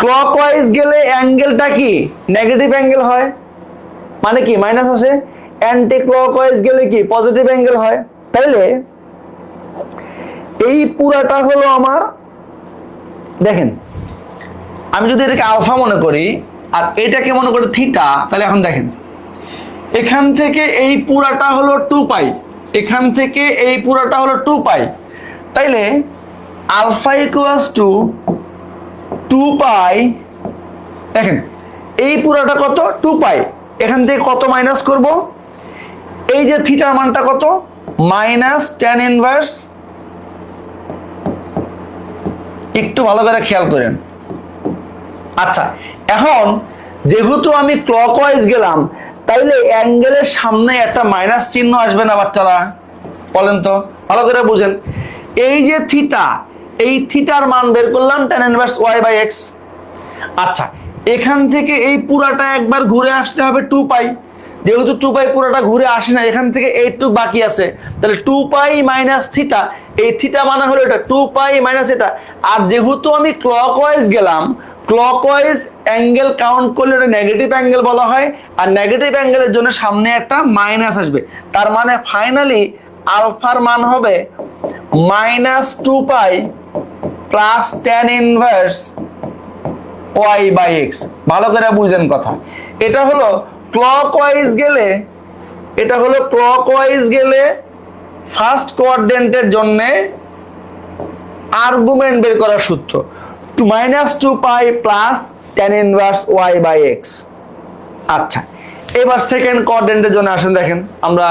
A: ক্লকওয়াইজ গেলে অ্যাঙ্গেলটা কি নেগেটিভ অ্যাঙ্গেল হয়, মানে কি মাইনাস আছে। অ্যান্টি ক্লকওয়াইজ গেলে কি পজিটিভ অ্যাঙ্গেল হয়। তাইলে এই পুরাটা হলো আমার, দেখেন আমি যদি এটাকে আলফা মনে করি আর এটাকে মনে করি থিটা, তাহলে এখন দেখেন এখান থেকে এই পুরাটা হলো 2 পাই, এখান থেকে এই পুরাটা হলো 2 পাই। তাইলে আলফা ইকুয়ালস টু 2 পাই। দেখেন এই পুরাটা কত 2 পাই, এখান থেকে কত মাইনাস করব, এই যে থিটার মানটা কত মাইনাস tan ইনভার্স। একটু ভালো করে খেয়াল করেন। আচ্ছা এখন যেহেতু আমি ক্লকওয়াইজ গেলাম, তাইলে অ্যাঙ্গেলের সামনে একটা মাইনাস চিহ্ন আসবে না বাচ্চারা? বলেন তো, ভালো করে বুঝেন। এই যে থিটা, এই থিটার মান বের করলাম tan inverse y by x। আচ্ছা এখান থেকে এই পুরাটা একবার ঘুরে আসতে হবে 2 পাই, যেহেতু 2 পাই পুরাটা ঘুরে আসে না, এখান থেকে এইটুকু বাকি আছে, তাহলে 2 পাই মাইনাস থিটা, এই থিটা মানে হলো এটা 2 পাই মাইনাস এটা। আর যেহেতু আমি ক্লকওয়াইজ গেলাম, ক্লকওয়াইজ অ্যাঙ্গেল কাউন্ট করলে এটা নেগেটিভ অ্যাঙ্গেল বলা হয়, আর নেগেটিভ অ্যাঙ্গেলের জন্য সামনে একটা মাইনাস আসবে। তার মানে ফাইনালি আলফার মান হবে minus 2 pi plus tan inverse y by x। ভালো করে বুঝেন কথা। এটা হলো ক্লকওয়াইজ গেলে, এটা হলো ক্লকওয়াইজ গেলে ফার্স্ট কোয়াড্রেন্টের জন্য আর্গুমেন্ট বের করার সূত্র, minus 2 pi plus tan inverse y by x। আচ্ছা এবার সেকেন্ড কোয়াড্রেন্টের জন্য আসেন। দেখেন আমরা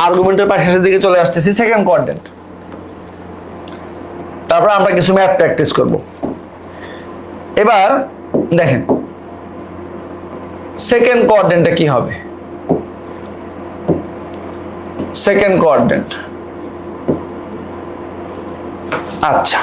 A: আর্গুমেন্টের পাশের দিকে চলে আসতেছি, সেকেন্ড কোয়াড্রেন্ট। তারপর আমরা কিছু ম্যাথ প্র্যাকটিস করব। এবার দেখেন সেকেন্ড কোয়াড্রেন্টে কি হবে। সেকেন্ড কোয়াড্রেন্ট, আচ্ছা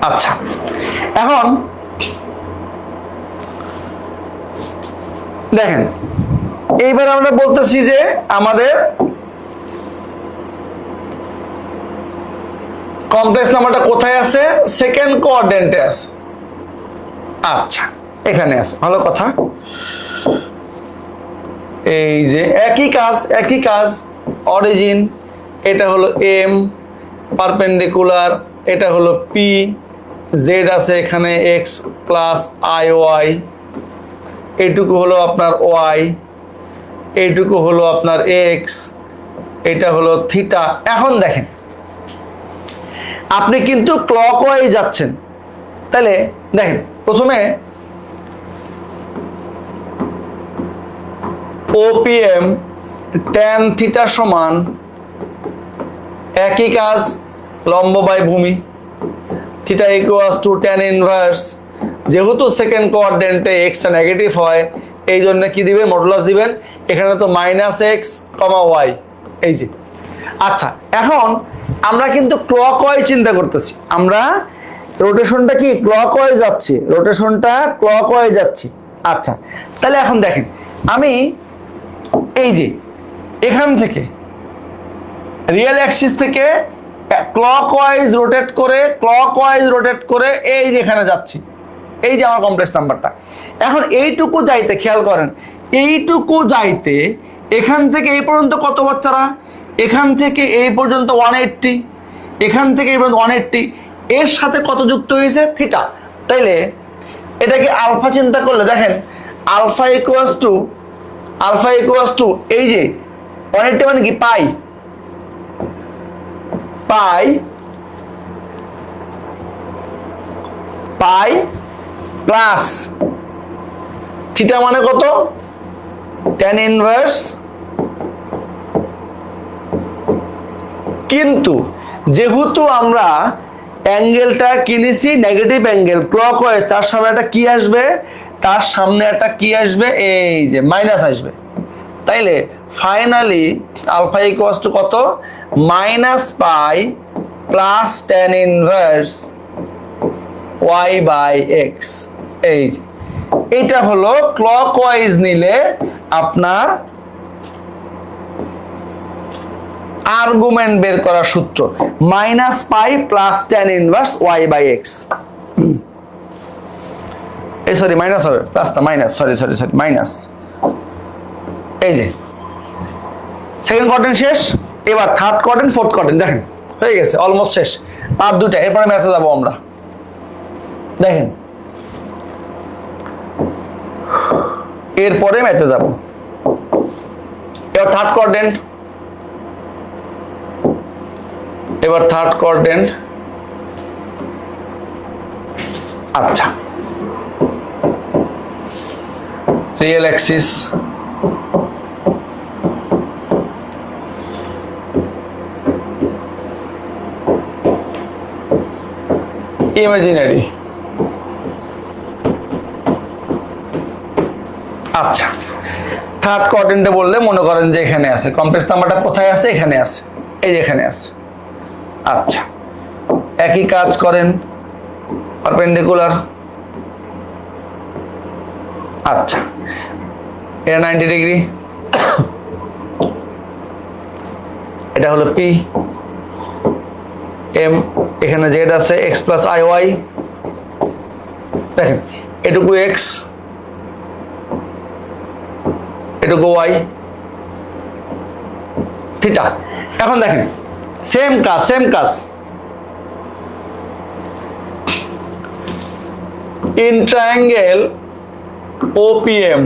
A: আচ্ছা এখন দেখেন এইবার আমরা বলতেছি যে আমাদের কমপ্লেক্স নাম্বারটা কোথায় আছে, সেকেন্ড কোয়াড্রেন্টে আছে। আচ্ছা এখানে আছে, ভালো কথা। এই যে একই কাজ অরিজিন, এটা হলো এম, পারপেন্ডিকুলার এটা হলো পি, জেড আছে এখানে এক্স প্লাস আই ওয়াই, এইটুকু হলো আপনার ওয়াই, এইটুকু হলো আপনার এক্স, এটা হলো থিটা। এখন দেখেন আপনি কিন্তু ক্লকওয়াইজ যাচ্ছেন, তাহলে দেখেন প্রথমে OPM tan থিটা সমান একই কাজ লম্ব বাই ভূমি, theta equals to tan inverse, যেহেতু সেকেন্ড কোয়াড্রেন্টে এক্সটা নেগেটিভ হয় এই জন্য কি দিবেন, মডুলাস দিবেন। এখানে তো -x, y, এই যে। আচ্ছা, এখন আমরা কিন্তু ক্লকওয়াইজ চিন্তা করতেছি, আমরা রোটেশনটা কি ক্লকওয়াইজ যাচ্ছে, রোটেশনটা ক্লকওয়াইজ যাচ্ছে। আচ্ছা, তাহলে এখন দেখেন আমি এই যে এখান থেকে রিয়েল অ্যাক্সিস থেকে ক্লকওয়াইজ রোটেট করে এই যে এখানে যাচ্ছি, এই যে আমার কমপ্লেক্স নাম্বারটা। এখন এইটুকু যাইতে খেয়াল করেন, এইটুকু যাইতে এখান থেকে এই পর্যন্ত কত বাচ্চারা, এখান থেকে এই পর্যন্ত 180, এখান থেকে এই পর্যন্ত 180, এর সাথে কত যুক্ত হয়েছে, থিটা। তাইলে এটাকে আলফা চিন্তা করলে দেখেন আলফা ইকুয়ালস টু এই যে 180 মানে কি পাই প্লাস থিটা মানে কত, tan ইনভার্স। কিন্তু যেহেতু আমরা অ্যাঙ্গেলটা কিনেছি নেগেটিভ অ্যাঙ্গেল ক্লকওয়াইজ, তার সামনে একটা কি আসবে, এই যে মাইনাস আসবে। তাইলে ফাইনালি আলফা ইকুয়ালস টু কত, -pi plus tan inverse y by x। এই যে এটা হলো ক্লকওয়াইজ নিলে আপনার আর্গুমেন্ট বের করার সূত্র, -pi plus tan inverse y by x। এই সরি মাইনাস হবে, প্লাস না মাইনাস, সরি মাইনাস। এই যে সেকেন্ড কোয়াড্রেন্ট শেষ, এবার থার্ড কোয়াড্রেন্ট, ফোর্থ কোয়াড্রেন্ট দেখেন হয়ে গেছে অলমোস্ট শেষ, আর দুটা, এরপরে ম্যাথে যাবো আমরা। দেখেন এরপরে ম্যাথে যাব, এবার থার্ড কোয়াড্রেন্ট। আচ্ছা, রিয়েল অ্যাক্সিস, ইমাজিনারি। আচ্ছা, থার্ড কোয়াড্রেন্টে বললে মনে করেন যে এখানে আছে, কমপ্লেক্স নাম্বারটা কোথায় আছে, এখানে আছে, এই যে এখানে আছে। আচ্ছা, একই কাজ করেন পারপেন্ডিকুলার। আচ্ছা, এটা 90 ডিগ্রি, এটা হলো পি এম, এখানে জেড আছে x প্লাস আই ওয়াই। দেখেন এটুকু এক্স, এটুকু ওয়াই, থিটা। এখন দেখেন সেম কাজ in triangle OPM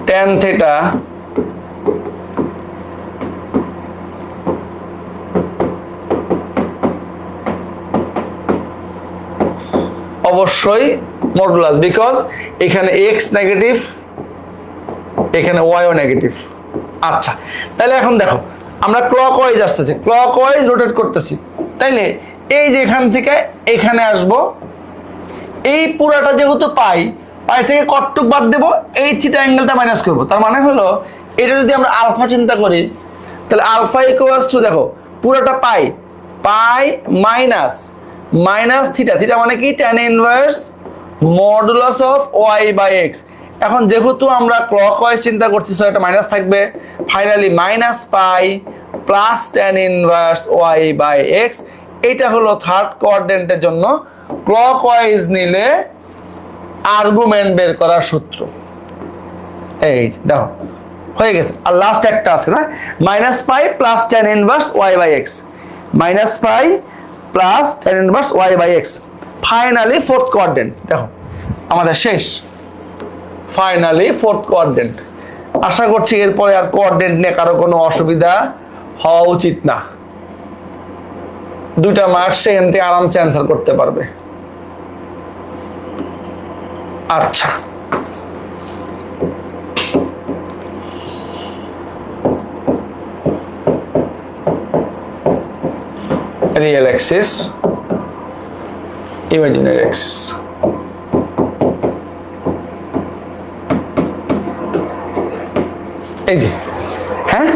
A: tan theta অবশ্যই মডুলাস, বিকজ এখানে x নেগেটিভ, এখানে y ও নেগেটিভ। আচ্ছা, তাহলে এখন দেখো আমরা ক্লকওয়াইজ আসতেছি, ক্লকওয়াইজ রোটেট করতেছি, তাইলে এই যে এখান থেকে এখানে আসব, এই পুরাটা যেহেতু পাই থেকে কটটুক বাদ দেব, এই থিটা অ্যাঙ্গেলটা মাইনাস করব। তার মানে হলো এটা যদি আমরা আলফা চিন্তা করি, তাহলে আলফা ইকুয়ালস টু দেখো পুরোটা পাই মাইনাস থিটা মানে কি, tan inverse modulus of y by x। এখন যেহেতু আমরা ক্লকওয়াইজ চিন্তা করছি, সো এটা মাইনাস থাকবে। Finally -pi plus tan inverse y by x। এটা হলো থার্ড কোয়াড্রেন্টের জন্য ক্লকওয়াইজ নিলে আর্গুমেন্ট বের করার সূত্র। এই দেখো হয়ে গেছে। আর লাস্ট একটা আছে না, -pi plus tan inverse y by x, -pi plus tan inverse y by x। Finally fourth quadrant, দেখো আমাদের শেষ, ফাইনালি ফোর্থ কোয়াড্রেন্ট। আশা করছি এরপরে আর কোয়াড্রেন্ট নিয়ে কারো কোনো অসুবিধা হওয়া উচিত না, দুইটা মার্কস এখান থেকে আরামসে অ্যান্সার করতে পারবে। আচ্ছা, রিয়েল অ্যাক্সিস, ইমাজিনারি অ্যাক্সিস। এই যে, হ্যাঁ,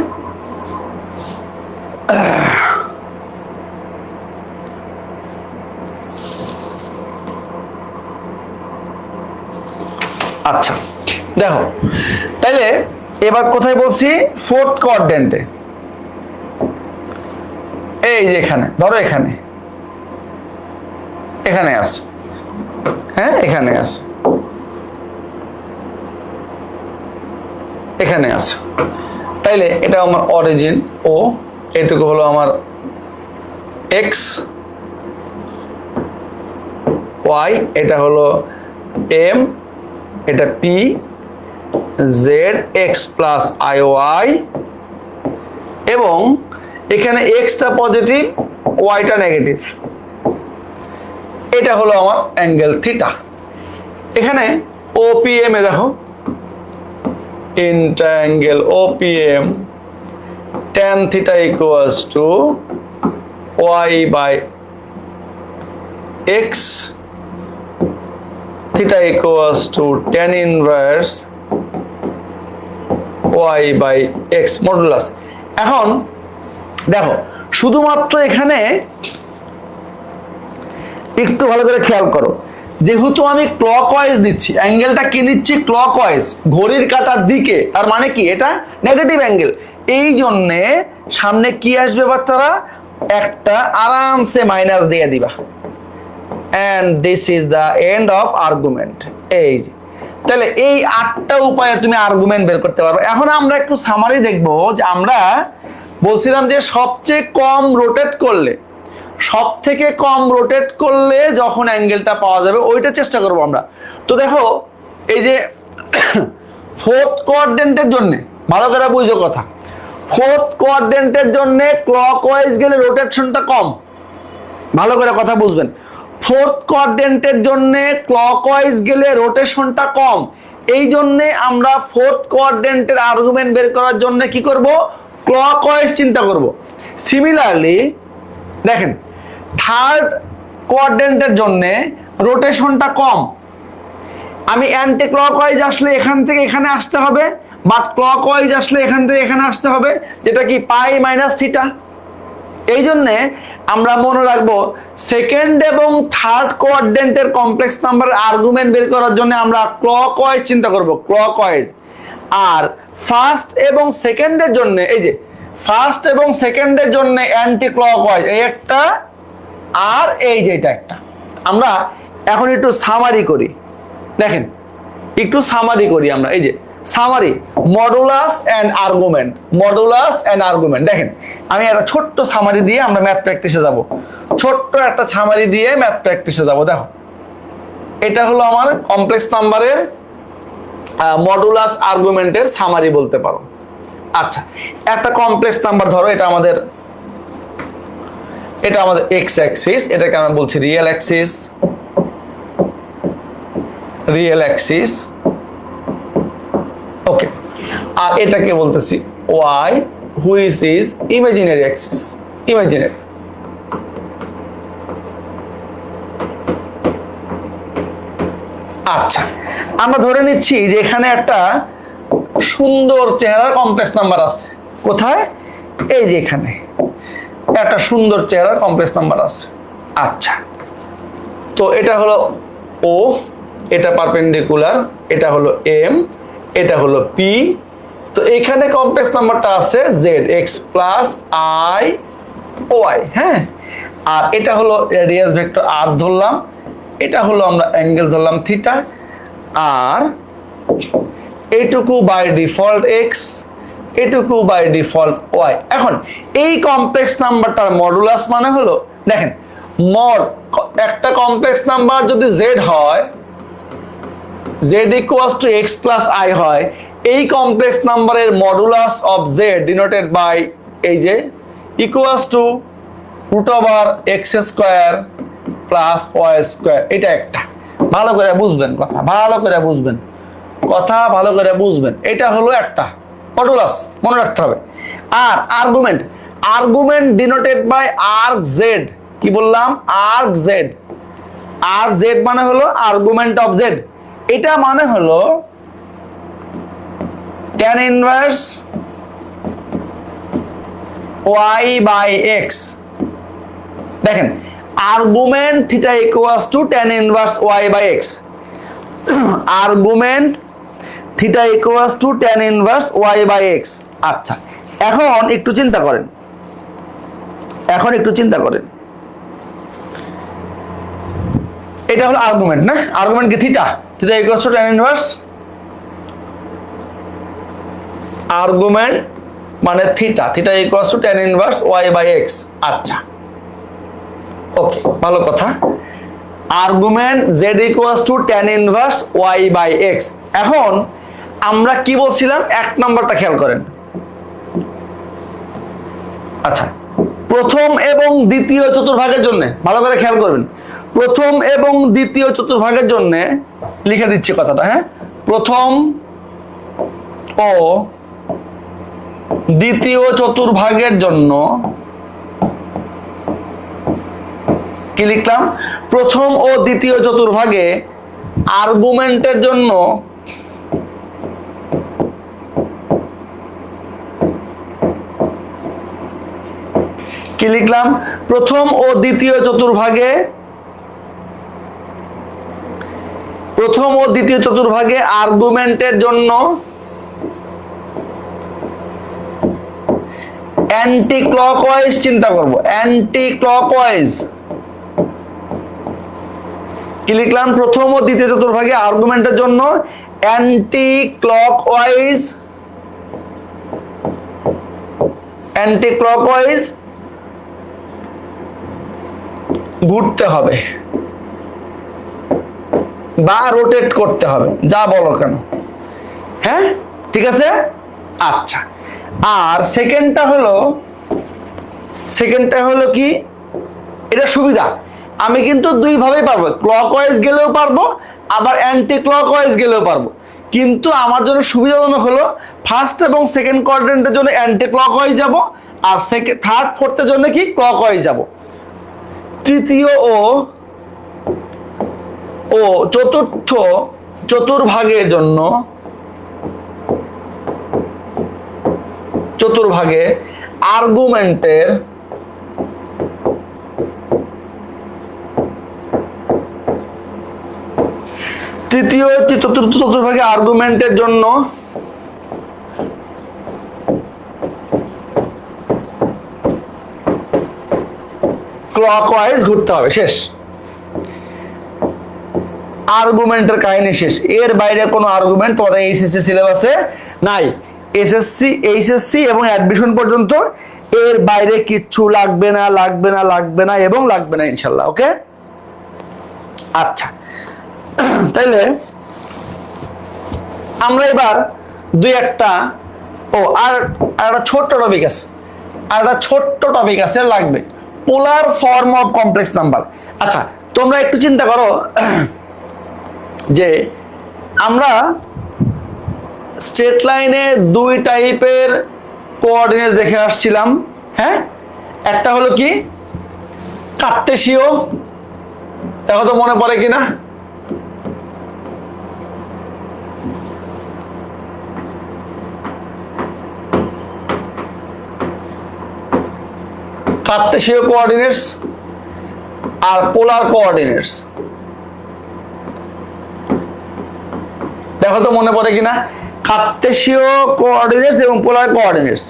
A: আচ্ছা দেখো, তাইলে এবার কোথায় বলছি? ফোর্থ কোয়াড্রেন্টে। এই যে এখানে ধরো, এখানে এখানে আছে, হ্যাঁ এখানে আছে, এখানে আছে। তাইলে এটা আমার অরিজিন ও, এটুকু হলো আমার এক্স ওয়াই, এটা হলো এম, এটা P, z x plus i y, এবং এখানে এক্সটা পজিটিভ, ওয়াইটা নেগেটিভ। এটা হলো আমার অ্যাঙ্গেল থিটা। এখানে ওপিএম এ দেখো, in triangle OPM tan theta equals to y by x, theta equals to tan inverse y by x modulus. এখন দেখো, শুধুমাত্র এখানে একটু ভালো করে খেয়াল করো, যেহেতু আমি ক্লকওয়াইজ দিচ্ছি, অ্যাঙ্গেলটা কি নিচ্ছি? ক্লকওয়াইজ, ঘড়ির কাঁটার দিকে। তার মানে কি? এটা নেগেটিভ অ্যাঙ্গেল। এই জন্যে সামনে কি আসবে বাচ্চারা? একটা আরামসে মাইনাস দিয়ে দিবা। And this is the end of argument. এই যে, তাহলে এই 8টা উপায়ে তুমি আর্গুমেন্ট বের করতে পারবে। এখন আমরা একটু সামারি দেখবো, যে আমরা বলছিলাম যে সবচেয়ে কম রোটেট করলে, সব থেকে কম রোটেট করলে যখন অ্যাঙ্গেলটা পাওয়া যাবে, ওইটা চেষ্টা করবো আমরা। তো দেখো, এই যে ফোর্থ কোয়াড্রেন্টের জন্য ভালো করে বুঝো কথা, ফোর্থ কোয়াড্রেন্টের জন্য ক্লকওয়াইজ গেলে রোটেশনটা কম। ভালো করে কথা বুঝবেন, ফোর্থ কোয়াড্রেন্টের জন্য ক্লকওয়াইজ গেলে রোটেশনটা কম। এই জন্যে আমরা ফোর্থ কোয়াড্রেন্টের আর্গুমেন্ট বের করার জন্য কি করব? ক্লকওয়াইজ চিন্তা করব। সিমিলারলি দেখেন, থার্ড কোয়াড্রেন্টের জন্য রোটেশনটা কম। আমি অ্যান্টি ক্লকওয়াইজ আসলে এখান থেকে এখানে আসতে হবে, বাট ক্লকওয়াইজ আসলে এখান থেকে এখানে আসতে হবে, যেটা কি পাই মাইনাস থিটা। এই জন্যে আমরা মনে রাখবো, সেকেন্ড এবং থার্ড কোয়াড্রেন্টের কমপ্লেক্স নাম্বারের আর্গুমেন্ট বের করার জন্য আমরা ক্লকওয়াইজ চিন্তা করব, ক্লকওয়াইজ। আর ফার্স্ট এবং সেকেন্ডের জন্য, এই যে ফার্স্ট এবং সেকেন্ডের জন্য অ্যান্টি ক্লকওয়াইজ, এই একটা, আর এই যে এটা একটা। আমরা এখন একটু সামারি করি, দেখেন একটু সামারি করি আমরা। এই যে summary, modulus and argument, modulus and argument. দেখেন, আমি একটা ছোট্ট সামারি দিয়ে আমরা ম্যাথ প্র্যাকটিসে যাব, ছোট্ট একটা সামারি দিয়ে ম্যাথ প্র্যাকটিসে যাব। দেখো, এটা হলো আমার কমপ্লেক্স নাম্বারের মডুলাস আর্গুমেন্টের সামারি বলতে পারো। আচ্ছা, একটা কমপ্লেক্স নাম্বার ধরো, এটা আমাদের এক্স অ্যাক্সিস, এটাকে আমরা বলছি real axis, real axis, okay. আর এটাকে বলতেছি y, which is imaginary axis, imaginary. আচ্ছা, আমরা ধরে নিচ্ছি যে এখানে একটা সুন্দর চেহারার কমপ্লেক্স নাম্বার আছে। কোথায়? এই যে এখানে একটা সুন্দর চেহারার কমপ্লেক্স নাম্বার আছে। আচ্ছা, তো এটা হলো ও, এটা পারপেন্ডিকুলার, এটা হলো এম, এটা হলো পি। তো এখানে কমপ্লেক্স নাম্বারটা আছে z x plus i y, হ্যাঁ। আর এটা হলো রেডিয়াস ভেক্টর আর ধরলাম, এটা হলো আমরা অ্যাঙ্গেল ধরলাম থিটা, আর এইটুকু বাই ডিফল্ট এক্স, এটুকু বাই ডিফল্ট ওয়াই। এখন এই কমপ্লেক্স নাম্বারটার মডুলাস মানে হলো, দেখেন মড, একটা কমপ্লেক্স নাম্বার যদি জেড হয়, z equals to x plus i হয়, এই কমপ্লেক্স নাম্বারের modulus of z denoted by এই যে equals to root over x square plus y square. এটা একটা, ভালো করে বুঝবেন কথা, ভালো করে বুঝবেন কথা, ভালো করে বুঝবেন। এটা হলো একটা মডুলাস, মনে রাখতে হবে। আর argument, argument denoted by arg z, কি বললাম? Arc Z. আর্ক জেড মানে হলো আর্গুমেন্ট অফ জেড, এটা মানে হলো tan inverse y by x। দেখেন argument theta equals to tan inverse y by x, argument theta equals to tan inverse y by x। আচ্ছা, এখন একটু চিন্তা করেন, এটা হলো আর্গুমেন্ট না? আর্গুমেন্ট কি theta, theta equals to tan inverse, argument মানে theta, theta equals to tan inverse y by x। আচ্ছা ওকে, ভালো কথা। Argument z equals to tan inverse y by x। এখন আমরা কি বলছিলাম, এক নাম্বারটা খেয়াল করেন। আচ্ছা, প্রথম এবং দ্বিতীয় চতুর্ভাগের জন্য ভালো করে খেয়াল করবেন, প্রথম এবং দ্বিতীয় চতুর্ভাগের জন্য লিখে দিচ্ছি কথাটা, হ্যাঁ? প্রথম ও দ্বিতীয় চতুর্ভাগের জন্য কি লিখলাম? প্রথম ও দ্বিতীয় চতুর্ভাগে আর্গুমেন্টের জন্য কি লিখলাম? প্রথম ও দ্বিতীয় চতুর্ভাগে, প্রথম ও দ্বিতীয় চতুর্ভাগে আর্গুমেন্টের জন্য অ্যান্টি ক্লকওয়াইজ চিন্তা করব, অ্যান্টি ক্লকওয়াইজ। কি লিখলাম? প্রথম ও দ্বিতীয় চতুর্ভাগে আর্গুমেন্টের জন্য অ্যান্টি ক্লকওয়াইজ, অ্যান্টি ক্লকওয়াইজ ঘুরতে হবে বা রোটেট করতে হবে, যা বলো কেন, হ্যাঁ ঠিক আছে। আচ্ছা, আর সেকেন্ডটা হলো কি, এটা সুবিধা, আমি কিন্তু দুই ভাবেই পারবো, ক্লকওয়াইজ গেলেও পারবো আবার অ্যান্টি ক্লকওয়াইজ গেলেও পারবো, কিন্তু আমার জন্য সুবিধাজনক হলো ফার্স্ট এবং সেকেন্ড কোয়াড্রেন্টের জন্য অ্যান্টি ক্লকওয়াইজ যাব, আর থার্ড ফোর্থের জন্য কি ক্লকওয়াইজ যাব। তৃতীয় ও চতুর্থ চতুর্ভাগের জন্য, চতুর্ভাগে আর্গুমেন্টের তৃতীয় চতুর্থ চতুর্ভাগে আর্গুমেন্টের জন্য ক্লকওয়াইজ ঘুরতে হবে, শেষ। আর্গুমেন্টের কাহিনী শেষ, এর বাইরে কোনো আর্গুমেন্ট তোমাদের এইচএসসি সিলেবাসে নাই। এসএসসি, এইচএসসি এবং অ্যাডমিশন পর্যন্ত এর বাইরে কিচ্ছু লাগবে না, এবং লাগবে না ইনশাল্লাহ। ওকে, আচ্ছা, তাইলে আমরা এবার দুই একটা আর একটা ছোট্ট টপিক আছে, লাগবে polar form of complex number. আচ্ছা, তোমরা একটু চিন্তা করো যে আমরা স্ট্রেট লাইনে দুই টাইপের কোঅর্ডিনেট দেখে আসছিলাম, হ্যাঁ? একটা হলো কি কার্তেশীয়, দেখো তো মনে পড়ে কিনা? কার্তেশীয় কোঅর্ডিনেটস আর পোলার কোঅর্ডিনেটস, দেখো তো মনে পড়ে কিনা? কার্তেশীয় কোঅর্ডিনেটস এবং পোলার কোঅর্ডিনেটস।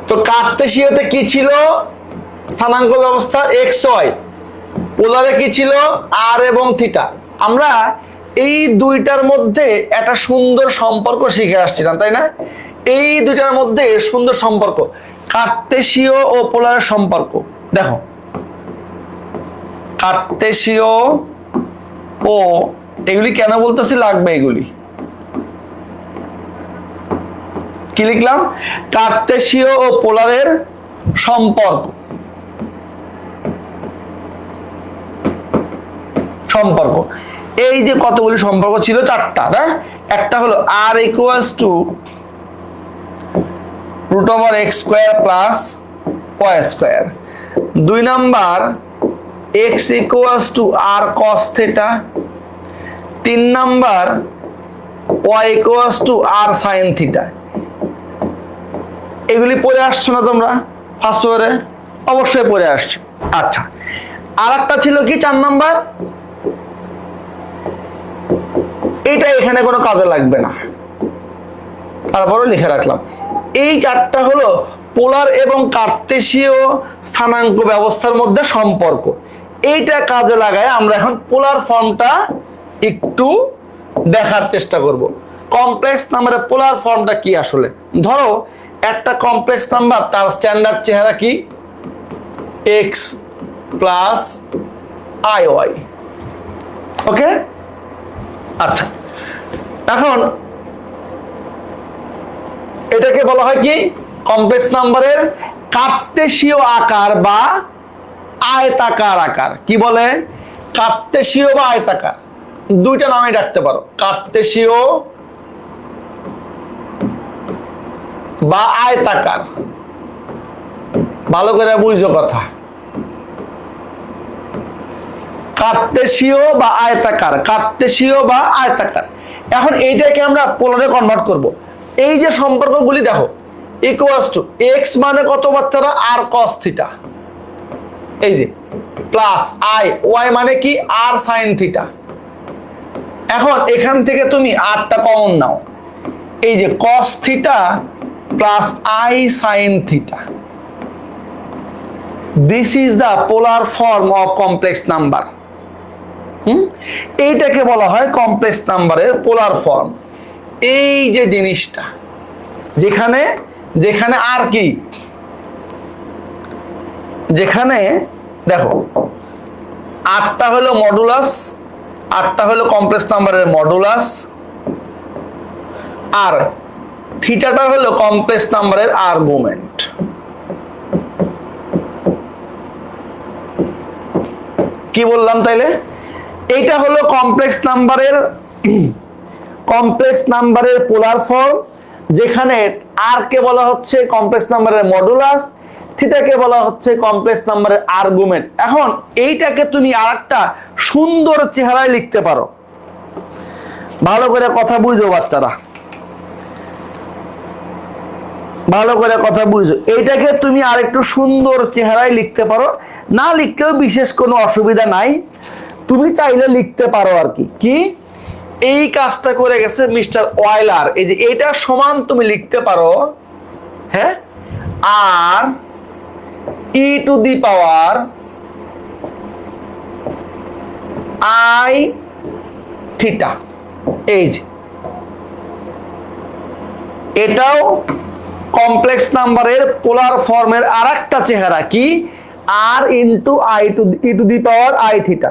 A: তো কার্তেশীয়তে কি ছিল? স্থানাঙ্ক ব্যবস্থা এক্স ওয়াই। পোলারে কি ছিল? আর এবং থিটা। আমরা এই দুইটার মধ্যে একটা সুন্দর সম্পর্ক শিখে আসছিলাম, তাই না? এই দুইটার মধ্যে সুন্দর সম্পর্ক, কার্তেশীয় ও পোলারের সম্পর্ক। দেখো, কার্তেশীয় ও, এগুলি কেন বলতেছি, লাগবে এগুলি। কি লিখলাম? কার্তেশীয় ও পোলারের সম্পর্ক, এই যে কতগুলি সম্পর্ক ছিল, চারটা না? একটা হলো r equals to root over x square plus y square. 2 number x equals to r cos theta. 3 number y equals to r sine theta. এগুলি পড়ে আসছো না তোমরা ফার্স্ট ইয়ারে? অবশ্যই পড়ে আসছো। আচ্ছা, আর একটা ছিল কি 4 নাম্বার, এটা এখানে কোনো কাজে লাগবে না, তারপরে লিখে রাখলাম। এই 4টা হলো পোলার এবং কার্তেশীয় স্থানাঙ্ক ব্যবস্থার মধ্যে সম্পর্ক। এইটা কাজে লাগায় আমরা এখন পোলার ফর্মটা একটু দেখার চেষ্টা করব। কমপ্লেক্স নাম্বারের পোলার ফর্মটা কি আসলে। ধরো একটা কমপ্লেক্স নাম্বার, তার স্ট্যান্ডার্ড চেহারা কি এক্স প্লাস আই ওয়াই। ওকে, আচ্ছা, এখন এটাকে বলা হয় কি কমপ্লেক্স নাম্বারের কার্তেশীয় আকার বা আয়তাকার আকার। কি বলে? কার্তেশীয় বা আয়তাকার, দুইটা নামে ডাকতে পারো, কার্তেশীয় বা আয়তাকার। ভালো করে বুঝো কথা, কার্তেশীয় বা আয়তাকার, কার্তেশীয় বা আয়তাকার। এখন এইটাকে আমরা পোলারে কনভার্ট করব। এই যে সম্পর্কগুলি দেখো, ইকুয়ালস টু এক্স মানে কত বাচ্চারা? আর কস থিটা, এই যে প্লাস আই ওয়াই মানে কি? আর সাইন থিটা। এখন এখান থেকে তুমি আরটা কমন নাও, এই যে কস theta plus i sine theta. This is the polar form of complex number. এইটাকে বলা হয় কমপ্লেক্স নাম্বারের পোলার ফর্ম। এই যে জিনিসটা, যেখানে যেখানে আর কি, যেখানে দেখো 8টা হলো মডুলাস, 8টা হলো কমপ্লেক্স নাম্বারের মডুলাস, আর থিটাটা হলো কমপ্লেক্স নাম্বারের আর্গুমেন্ট। কি বললাম তাইলে? এইটা হলো কমপ্লেক্স নাম্বারের পোলার ফর্ম, যেখানে আর কে বলা হচ্ছে কমপ্লেক্স নাম্বারের মডুলাস, থিটাকে বলা হচ্ছে কমপ্লেক্স নাম্বারের আর্গুমেন্ট। এখন এইটাকে তুমি আরেকটা সুন্দর চেহারায় লিখতে পারো। ভালো করে কথা বুঝো বাচ্চারা, ভালো করে কথা বুঝো। এইটাকে তুমি আরেকটু সুন্দর চেহারায় লিখতে পারো, না লিখতেও বিশেষ কোনো অসুবিধা নাই, তুমি চাইলে লিখতে পারো আর কি। কি এই কাজটা করে গেছে মিস্টার ওয়েলার। এই যে এটা সমান তুমি লিখতে পারো, হ্যাঁ, r e to the power i theta. এই যে এটাও কমপ্লেক্স নাম্বারের পোলার ফর্মের আরেকটা চেহারা। কি? R into i to e to the power i theta,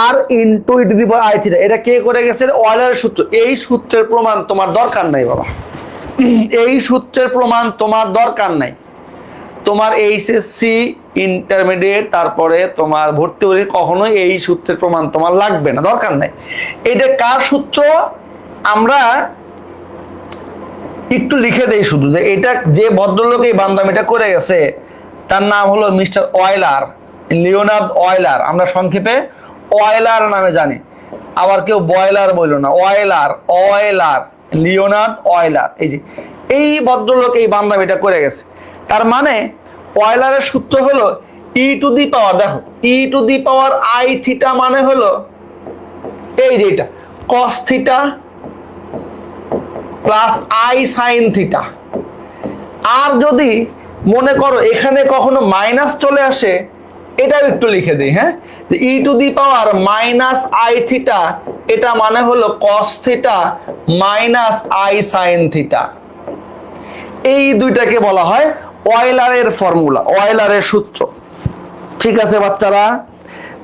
A: r into e to the power i theta. এটা কে করে গেছে? ওয়েলারের সূত্র। এই সূত্রের প্রমাণ তোমার দরকার নাই বাবা, এই সূত্রের প্রমাণ তোমার দরকার নাই। তোমার এইচএসসি, ইন্টারমিডিয়েট, তারপরে তোমার ভর্তি পরীক্ষা কখনোই এই সূত্রের প্রমাণ তোমার লাগবে না, দরকার নাই। এটা কার সূত্র আমরা একটু লিখে দেই শুধু, যে এটা যে ভদ্রলোক এই বান্দামিটা করে গেছে তার নাম হলো মিস্টার ওয়েলার, লিওনার্দ ওয়েলার। আমরা সংক্ষেপে ওয়েলার নামে জানি, আবার কেউ বয়লার বলল না, ওয়েলার, ওয়েলার, লিওনার্দ ওয়েলার। এই যে এই ভদ্রলোক এই বান্দামিটা করে গেছে। তার মানে ওয়েলারের সূত্র হলো ই টু দি পাওয়ার, দেখো e to the power i theta মানে হলো এই যে এটা cos theta plus i sine theta. আর যদি মনে করো এখানে কখনো মাইনাস চলে আসে, এটাও একটু লিখে দিই, হ্যাঁ, e to the power minus i theta, এটা মানে হলো cos theta minus i sine theta. এই দুইটাকে বলা হয় ওয়েলারের ফর্মুলা, ওয়েলারের সূত্র। ঠিক আছে বাচ্চারা?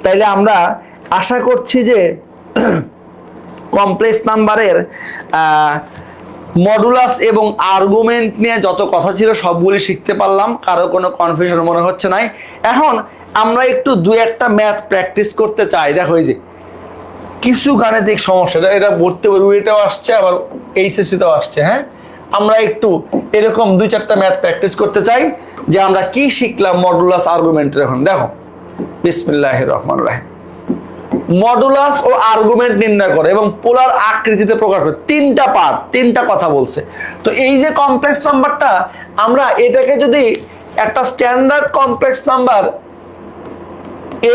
A: তাইলে আমরা আশা করছি যে কমপ্লেক্স নাম্বারের মডুলাস এবং আর্গুমেন্ট নিয়ে যত কথা ছিল সবগুলি শিখতে পারলাম, কারো কোনো কনফিউশন মনে হচ্ছে নাই। এখন আমরা একটু দুই একটা ম্যাথ প্র্যাকটিস করতে চাই। দেখো এই যে কিছু গাণিতিক সমস্যা, এটা ভর্তি রুয়েটাও আসছে, আবার এইচএসসিতেও আসছে, হ্যাঁ, আমরা একটু এরকম 2-4টা ম্যাথ প্র্যাকটিস করতে চাই যে আমরা কি শিখলাম মডুলাস আর্গুমেন্টের। এখন দেখো, বিসমিল্লাহির রহমানির রহিম। মডুলাস ও আর্গুমেন্ট নির্ণয় করে এবং পোলার আকৃতিতে প্রকাশ করে, 3টা পার্ট, 3টা কথা বলছে। তো এই যে কমপ্লেক্স নাম্বারটা, আমরা এটাকে যদি একটা standard complex number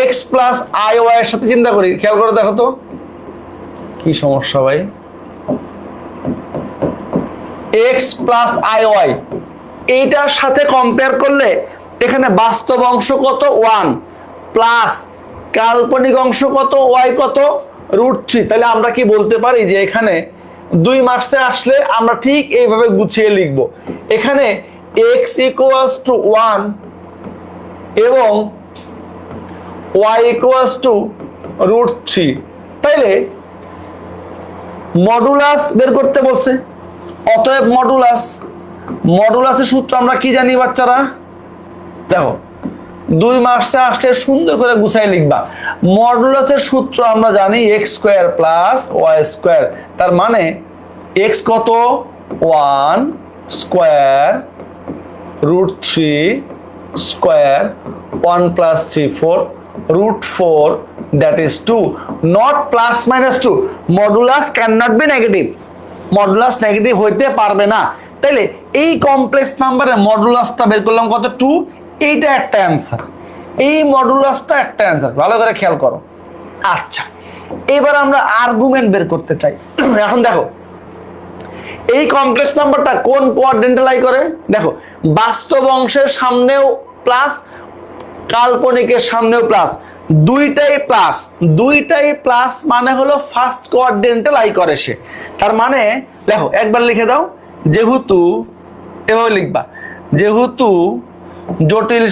A: x plus i y এর সাথে চিন্তা করি, খেয়াল করে দেখো তো কি সমস্যা ভাই। x প্লাস আই ওয়াই এইটার সাথে কম্পেয়ার করলে এখানে বাস্তব অংশ কত 1 প্লাস কাল্পনিক অংশ কত y কত √3। তাহলে আমরা কি বলতে পারি যে এখানে 2 মার্কসে আসলে আমরা ঠিক এইভাবে গুছিয়ে লিখব। এখানে x ইকুয়ালস টু 1 এবং y ইকুয়ালস টু √3। তাইলে মডুলাস বের করতে বলছে। অতএব মডুলাসের সূত্র আমরা কি জানি বাচ্চারা? দেখো, 2 মার্কসে আসলে সুন্দর করে গুছাই লিখবা। মডুলাসের সূত্র আমরা জানি x² প্লাস y²। তার মানে x কত 1 square √3 square 1 plus 3 4 √4 that is 2, not plus minus 2. Modulus can not be negative, modulus negative হইতে পারবে না। তাইলে এই কমপ্লেক্স নাম্বারের মডুলাসটা বের করলাম কত 2। এইটা একটা অ্যান্সার, এই মডুলাসটা একটা অ্যান্সার, ভালো করে খেয়াল করো। আচ্ছা, এবার আমরা আর্গুমেন্ট বের করতে চাই। এখন দেখো, এই কমপ্লেক্স নাম্বারটা কোন কোয়াড্রেন্টে লাই করে? দেখো, বাস্তব অংশের সামনেও প্লাস, কাল্পনিকের সামনেও প্লাস, দুইটাই প্লাস মানে হলো ফার্স্ট কোয়াড্রেন্টে লাই করে সে। তার মানে দেখো, একবার লিখে দাও, যেহেতু এভাবে লিখবা, যেহেতু জটিল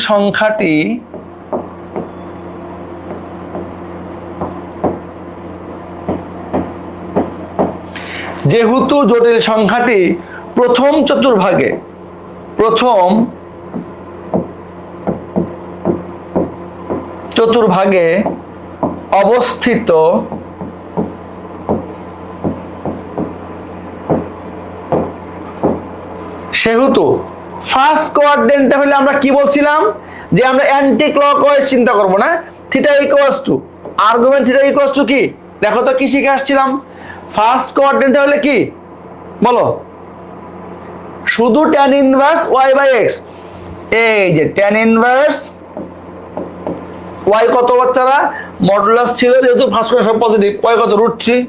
A: সংখ্যাটি প্রথম চতুর্ভাগে অবস্থিত সেহেতু ফার্স্ট কোয়াড্রেন্টে হলে আমরা কি বলছিলাম যে আমরা অ্যান্টি ক্লকওয়াইজ চিন্তা করব না। Theta equals two argument, theta equals two কি? দেখো তো কি শিখে আসছিলাম। ফার্স্ট কোয়াড্রেন্টে হলে কি বলো? শুধু tan ইনভার্স y/x। এই যে tan ইনভার্স y কত বাচ্চারা? মডুলাস ছিল যেহেতু ফার্স্ট কোয়াড্রেন্ট সব পজিটিভ, y কত √3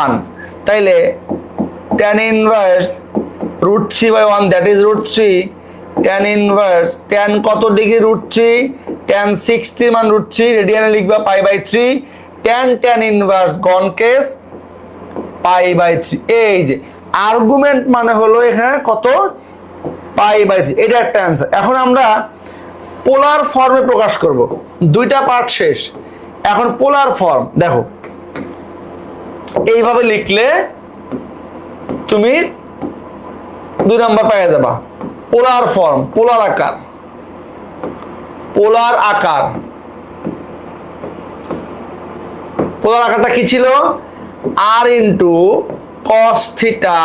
A: 1। তাইলে tan inverse √3/1 that is √3। tan inverse tan কত ডিগ্রি √3? tan 60 মান √3, রেডিয়ানে লিখবা π/3। tan ইনভার্স গন কেস π/3। এই যে আর্গুমেন্ট মানে হলো এখানে কত π/3, এটা একটা অ্যান্সার। এখন আমরা পোলার ফর্মে প্রকাশ করব, 2টা পার্ট শেষ। এখন পোলার ফর্ম দেখো, এইভাবে লিখলে তুমি 2 নাম্বার পেয়ে যাবা। পোলার ফর্ম, পোলার আকার, পোলার আকারটা কি ছিল? r into cos theta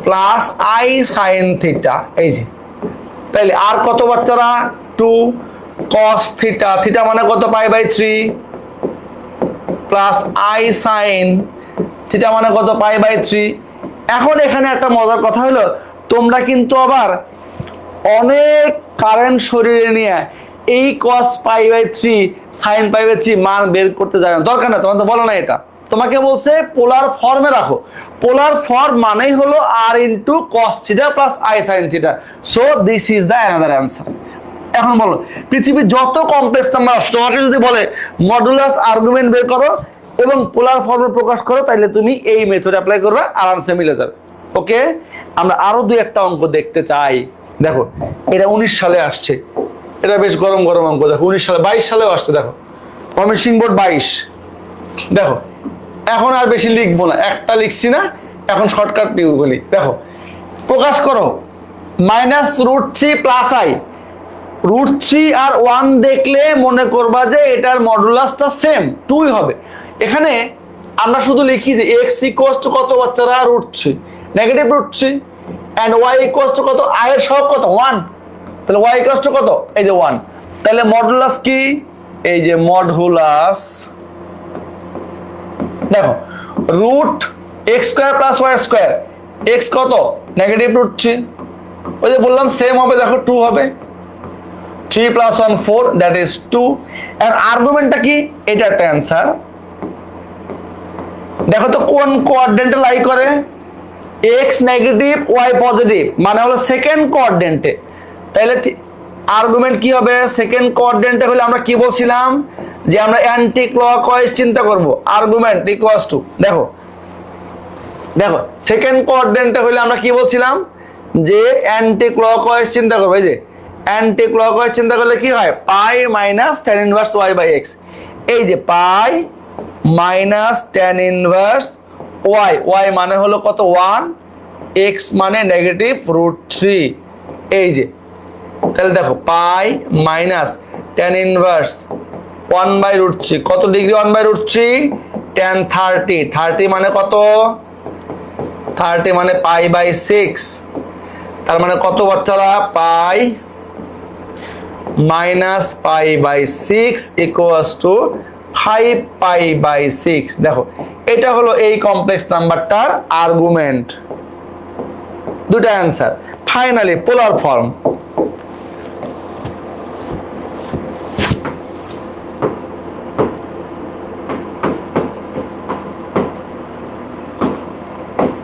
A: plus i sin theta. এই যে, তাইলে আর কত বাচ্চারা? 2 cos থিটা, থিটা মানে কত π/3 প্লাস i sin থিটা মানে কত π/3। এখন এখানে একটা মজার কথা হলো, তোমরা কিন্তু আবার অনেক কারেন্ট শরীরে নিয়ে এই cos π/3 sin π/3 মান বের করতে যায় না, দরকার না, তোমাদের বলো না। এটা তোমাকে বলছে পোলার ফর্মে রাখো। পোলার ফর্ম মানেই হলো r into cos theta plus i sin theta. So this is the another answer. এখন বলো, পৃথিবীর যত কমপ্লেক্স নাম্বার আছে তোমাকে যদি বলে মডুলাস আর্গুমেন্ট বের করো এবং পোলার ফর্মে প্রকাশ করো, তাইলে তুমি এই মেথড অ্যাপ্লাই করবে, আরামসে মিলে যাবে। ওকে, আমরা আরো 2-1টা অঙ্ক দেখতে চাই। দেখো, এটা 19 সালে আসছে, এটা বেশ গরম অঙ্ক। দেখো 19 সালে, 22 সালেও আসছে। দেখো ময়মনসিংহ বোর্ড 22। দেখো, এখন আর বেশি লিখবো না, একটা লিখছি না, এখন শর্টকাট বলি। দেখো, প্রকাশ করো -√3 প্লাস i। √3 আর 1 দেখলে মনে করবা যে এটার মডুলাসটা সেম 2 হবে। এখানে আমরা শুধু লিখি যে x ইকুয়ালস টু কত বাচ্চারা √3 negative √3 and y equals to কত i এর সহগ কত 1 তাহলে y ইকুয়ালস টু কত এই যে 1 তাহলে মডুলাস কি এই যে মডুলাস দেখো √x² + y², x কত নেগেটিভ √3 ওই যে বললাম সেম হবে দেখো 2 হবে 3 + 1 4 দ্যাট ইজ 2 এর আর্গুমেন্টটা কি এটা একটা অ্যানসার দেখো তো কোন কোঅর্ডিনেটে লাই করে x নেগেটিভ y পজিটিভ মানে হলো সেকেন্ড কোঅর্ডিনেটে তাহলে আর্গুমেন্ট কি হবে সেকেন্ড কোঅর্ডিনেটে হলে আমরা কি বলছিলাম যে আমরা অ্যান্টি ক্লকওয়াইজ চিন্তা করব আর্গুমেন্ট ইকুয়ালস টু দেখো দেখো সেকেন্ড কোঅর্ডিনেটে হলে আমরা কি বলছিলাম যে অ্যান্টি ক্লকওয়াইজ চিন্তা করব এই যে অ্যান্টি ক্লকওয়াইজ চিন্তা করলে কি হয় পাই মাইনাস tan ইনভার্স y/x এই যে pi minus tan inverse y মানে হলো কত 1 x মানে নেগেটিভ √3 এই যে তাহলে দেখো পাই মাইনাস tan ইনভার্স 1/√3 কত ডিগ্রি 1/√3 tan 30 মানে কত 30 মানে π/6 তার মানে কত বাচ্চারা পাই মাইনাস π/6 ইকুয়ালস টু 5π/6 দেখো এটা হলো এই কমপ্লেক্স নাম্বারটার আর্গুমেন্ট দুটো answer finally polar form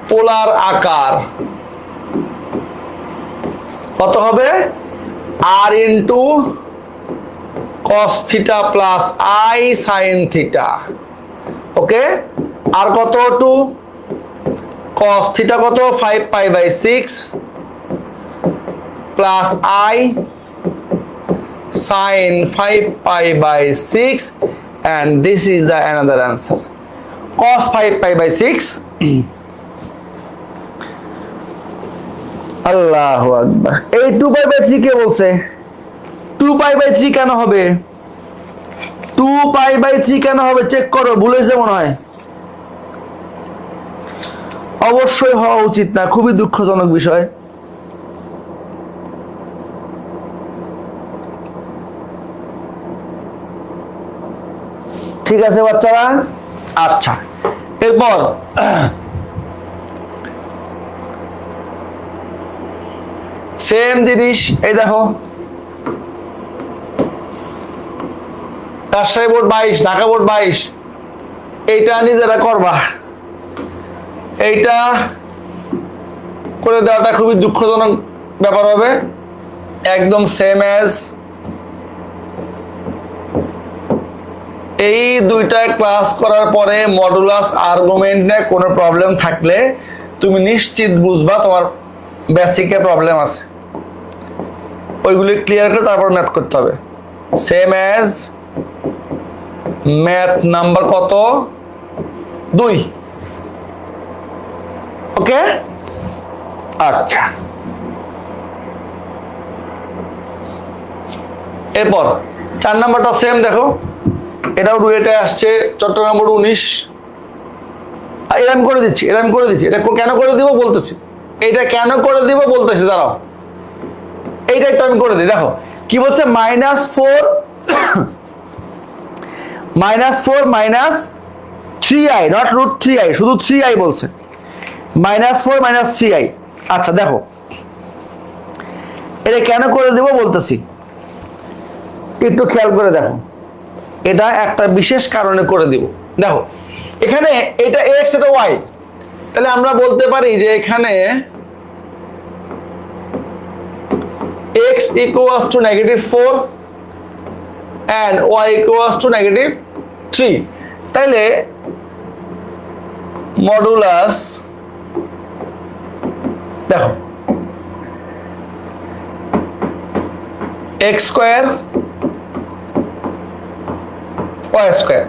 A: polar আকার কত হবে r into cos theta plus i sin theta okay r কত 2 cos থিটা কত 5π/6 plus i sin 5π/6 and this is the another answer cos 5π/6 আল্লাহু আকবার এই 2π/3 কে বলছে 2π/3 কেন হবে 2π/3 কেন হবে চেক করো ভুলেছে মনে হয় অবশ্যই হওয়া উচিত না খুবই দুঃখজনক বিষয় ঠিক আছে বাচ্চারা আচ্ছা এরপর সেম জিনিস এই দেখো রাজশাহী বোর্ড 22 ঢাকা বোর্ড 22 এইটা নিজেরা করবা এইটা করে দেওয়াটা খুবই দুঃখজনক ব্যাপার হবে একদম সেম অ্যাজ এই দুইটা ক্লাস করার পরে মডুলাস আর্গুমেন্ট নিয়ে কোনো প্রবলেম থাকলে তুমি নিশ্চিত বুঝবা তোমার বেসিকে প্রবলেম আছে ওইগুলি ক্লিয়ার করে তারপর ম্যাথ করতে হবে সেম অ্যাজ ম্যাথ নাম্বার কত 2 ওকে আচ্ছা এরপর 4 নাম্বারটা সেম দেখো এটাও রুয়েটে আসছে চট্টগ্রাম বোর্ড 19 এরকম করে দিচ্ছি এটা কেন করে দিব বলতেছি এটা কেন করে দিব বলতেছি দাঁড়াও এইটা একটু আমি করে দিই দেখো কি বলছে -4 -3i নট √3i শুধু 3i বলছে -4 -3i আচ্ছা দেখো এটা কেন করে দেব বলতেছি একটু খেয়াল করে দেখো এটা একটা বিশেষ কারণে করে দিব দেখো এখানে এটা x এটা y তাহলে আমরা বলতে পারি যে এখানে x equals to -4 and y equals to -3 তাইলে মডুলাস দেখো x square y square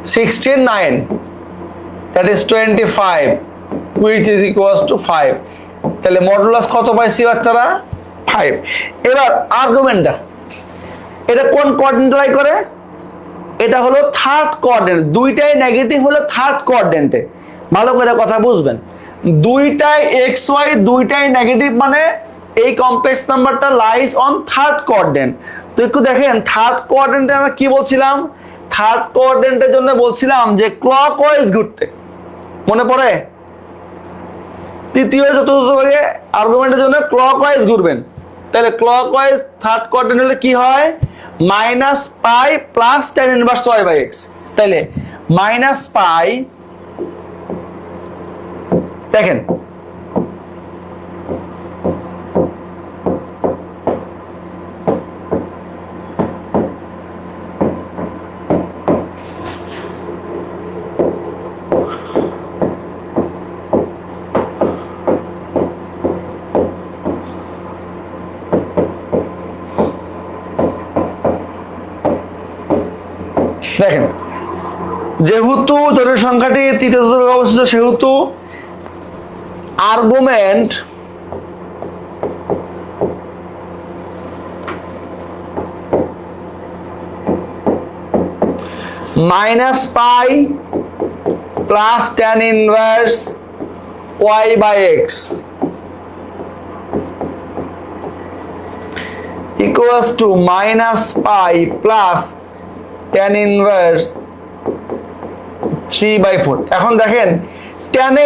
A: 16 9 that is 25 which is equals to 5 তাহলে মডুলাস কত পাইছি বাচ্চারা 5 এবার আর্গুমেন্টটা এটা কোন কোঅর্ডিনেটে লাই করে এটা হলো থার্ড কোয়াড্রেন্ট, দুইটাই নেগেটিভ হলো থার্ড কোয়াড্রেন্টে। ভালো করে কথা বুঝবেন, দুইটাই এক্স ওয়াই দুইটাই নেগেটিভ, মানে এই কমপ্লেক্স নাম্বারটা লাইজ অন থার্ড কোয়াড্রেন্ট। তো একটু দেখেন থার্ড কোয়াড্রেন্টে আমরা কি বলছিলাম, থার্ড কোয়াড্রেন্টের জন্য বলছিলাম যে ক্লকওয়াইজ ঘুরতে, মনে পড়ে? তৃতীয় চতুর্থ ভাগে আর্গুমেন্টের জন্য ক্লকওয়াইজ ঘুরবেন। তাহলে ক্লকওয়াইজ থার্ড কোয়াড্রেন্ট হলে কি হয়, minus pi plus tan inverse y by x. তাহলে মাইনাস পাই, দেখেন দেখেন যেহেতু জটিল সংখ্যাটি তৃতীয় চতুর্থ অবস্থিত, সেহেতু argument minus pi plus tan inverse y by x equals to minus pi plus tan inverse 3/4। এখন দেখেন tan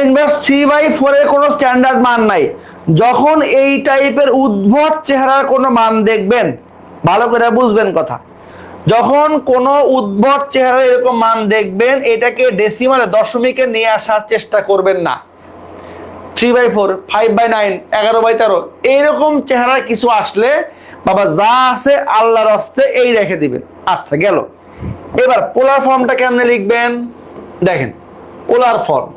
A: ইনভার্স 3/4 এর কোনো স্ট্যান্ডার্ড মান নাই। যখন এই টাইপের উদ্ভট চেহারার কোনো মান দেখবেন, ভালো করে বুঝবেন কথা, যখন কোনো উদ্ভট চেহারার এরকম মান দেখবেন, এটাকে ডেসিমালে দশমিকে নিয়ে আসার চেষ্টা করবেন না। 3/4, 5/9, 11/13 এইরকম চেহারা কিছু আসলে বাবা যা আছে আল্লাহর হস্তে এই রেখে দিবেন। আচ্ছা গেল, এবার পোলার ফর্মটা কেমনে লিখবেন দেখেন। পোলার ফর্ম,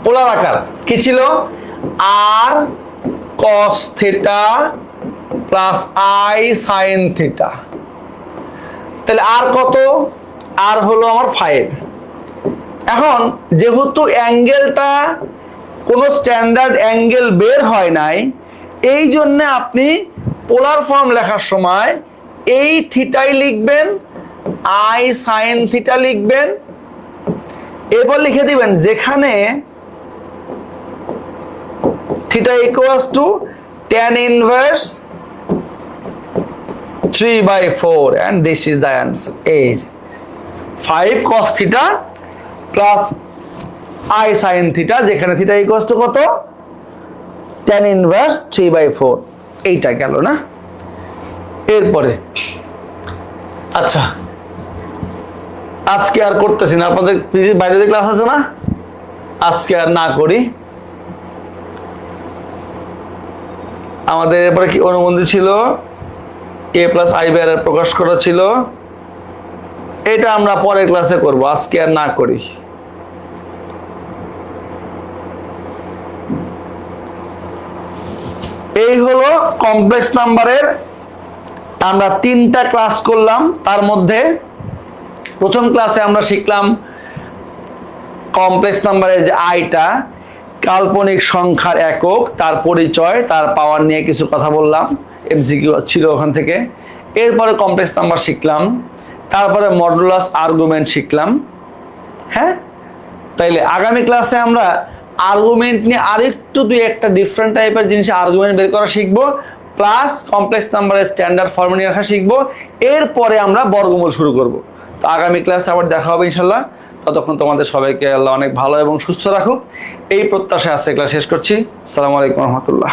A: পোলার আকার কি ছিল, r cos theta plus i sine theta. তাহলে আর কত, আর হলো আমার 5। এখন যেহেতু অ্যাঙ্গেলটা কোনো স্ট্যান্ডার্ড অ্যাঙ্গেল বের হয় নাই, এই জন্য আপনি পোলার ফর্ম লেখার সময় এই থিটাই লিখবেন, আই সাইন থিটা লিখবেন, এরপর লিখে দিবেন যেখানে theta equals to tan inverse 3/4 and this is the answer. is 5 cos theta plus I sin theta, যেখানে থিটা ইকুয়ালস টু কত, tan ইনভার্স 3/4। এইটা গেল না। এরপরে আচ্ছা আজকে আর করতেছি না, আপনাদের বাইরে ক্লাস আছে না, আজকে আর না করি। আমাদের এরপরে কি অনুবন্ধী ছিল, a প্লাস আই বাই আর প্রকাশ করা ছিল, এটা আমরা পরের ক্লাসে করব, আজকে আর না করি। এই হলো কমপ্লেক্স নাম্বারের আমরা 3টা ক্লাস করলাম। তার মধ্যে প্রথম ক্লাসে আমরা শিখলাম কমপ্লেক্স নাম্বারের যে আইটা কাল্পনিক সংখ্যার একক, তার পরিচয়, তার পাওয়ার নিয়ে কিছু কথা বললাম, এমসিকিউ ছিল ওখান থেকে। এরপরে কমপ্লেক্স নাম্বার শিখলাম, তারপরে মডুলাস আর্গুমেন্ট শিখলাম। হ্যাঁ, তাইলে আগামী ক্লাসে আমরা আর্গুমেন্ট নিয়ে আরেকটু দুই একটা ডিফারেন্ট টাইপের জিনিস আর্গুমেন্ট বের করা শিখবো, প্লাস কমপ্লেক্স নাম্বারের স্ট্যান্ডার্ড ফর্ম নিয়ে রাখা শিখবো। এরপরে আমরা বর্গমূল শুরু করব। তো আগামী ক্লাসে আবার দেখা হবে ইনশাল্লাহ। ততক্ষণ তোমাদের সবাইকে আল্লাহ অনেক ভালো এবং সুস্থ রাখুক, এই প্রত্যাশায় আজকে ক্লাস শেষ করছি। আসসালামু আলাইকুম রহমতুল্লাহ।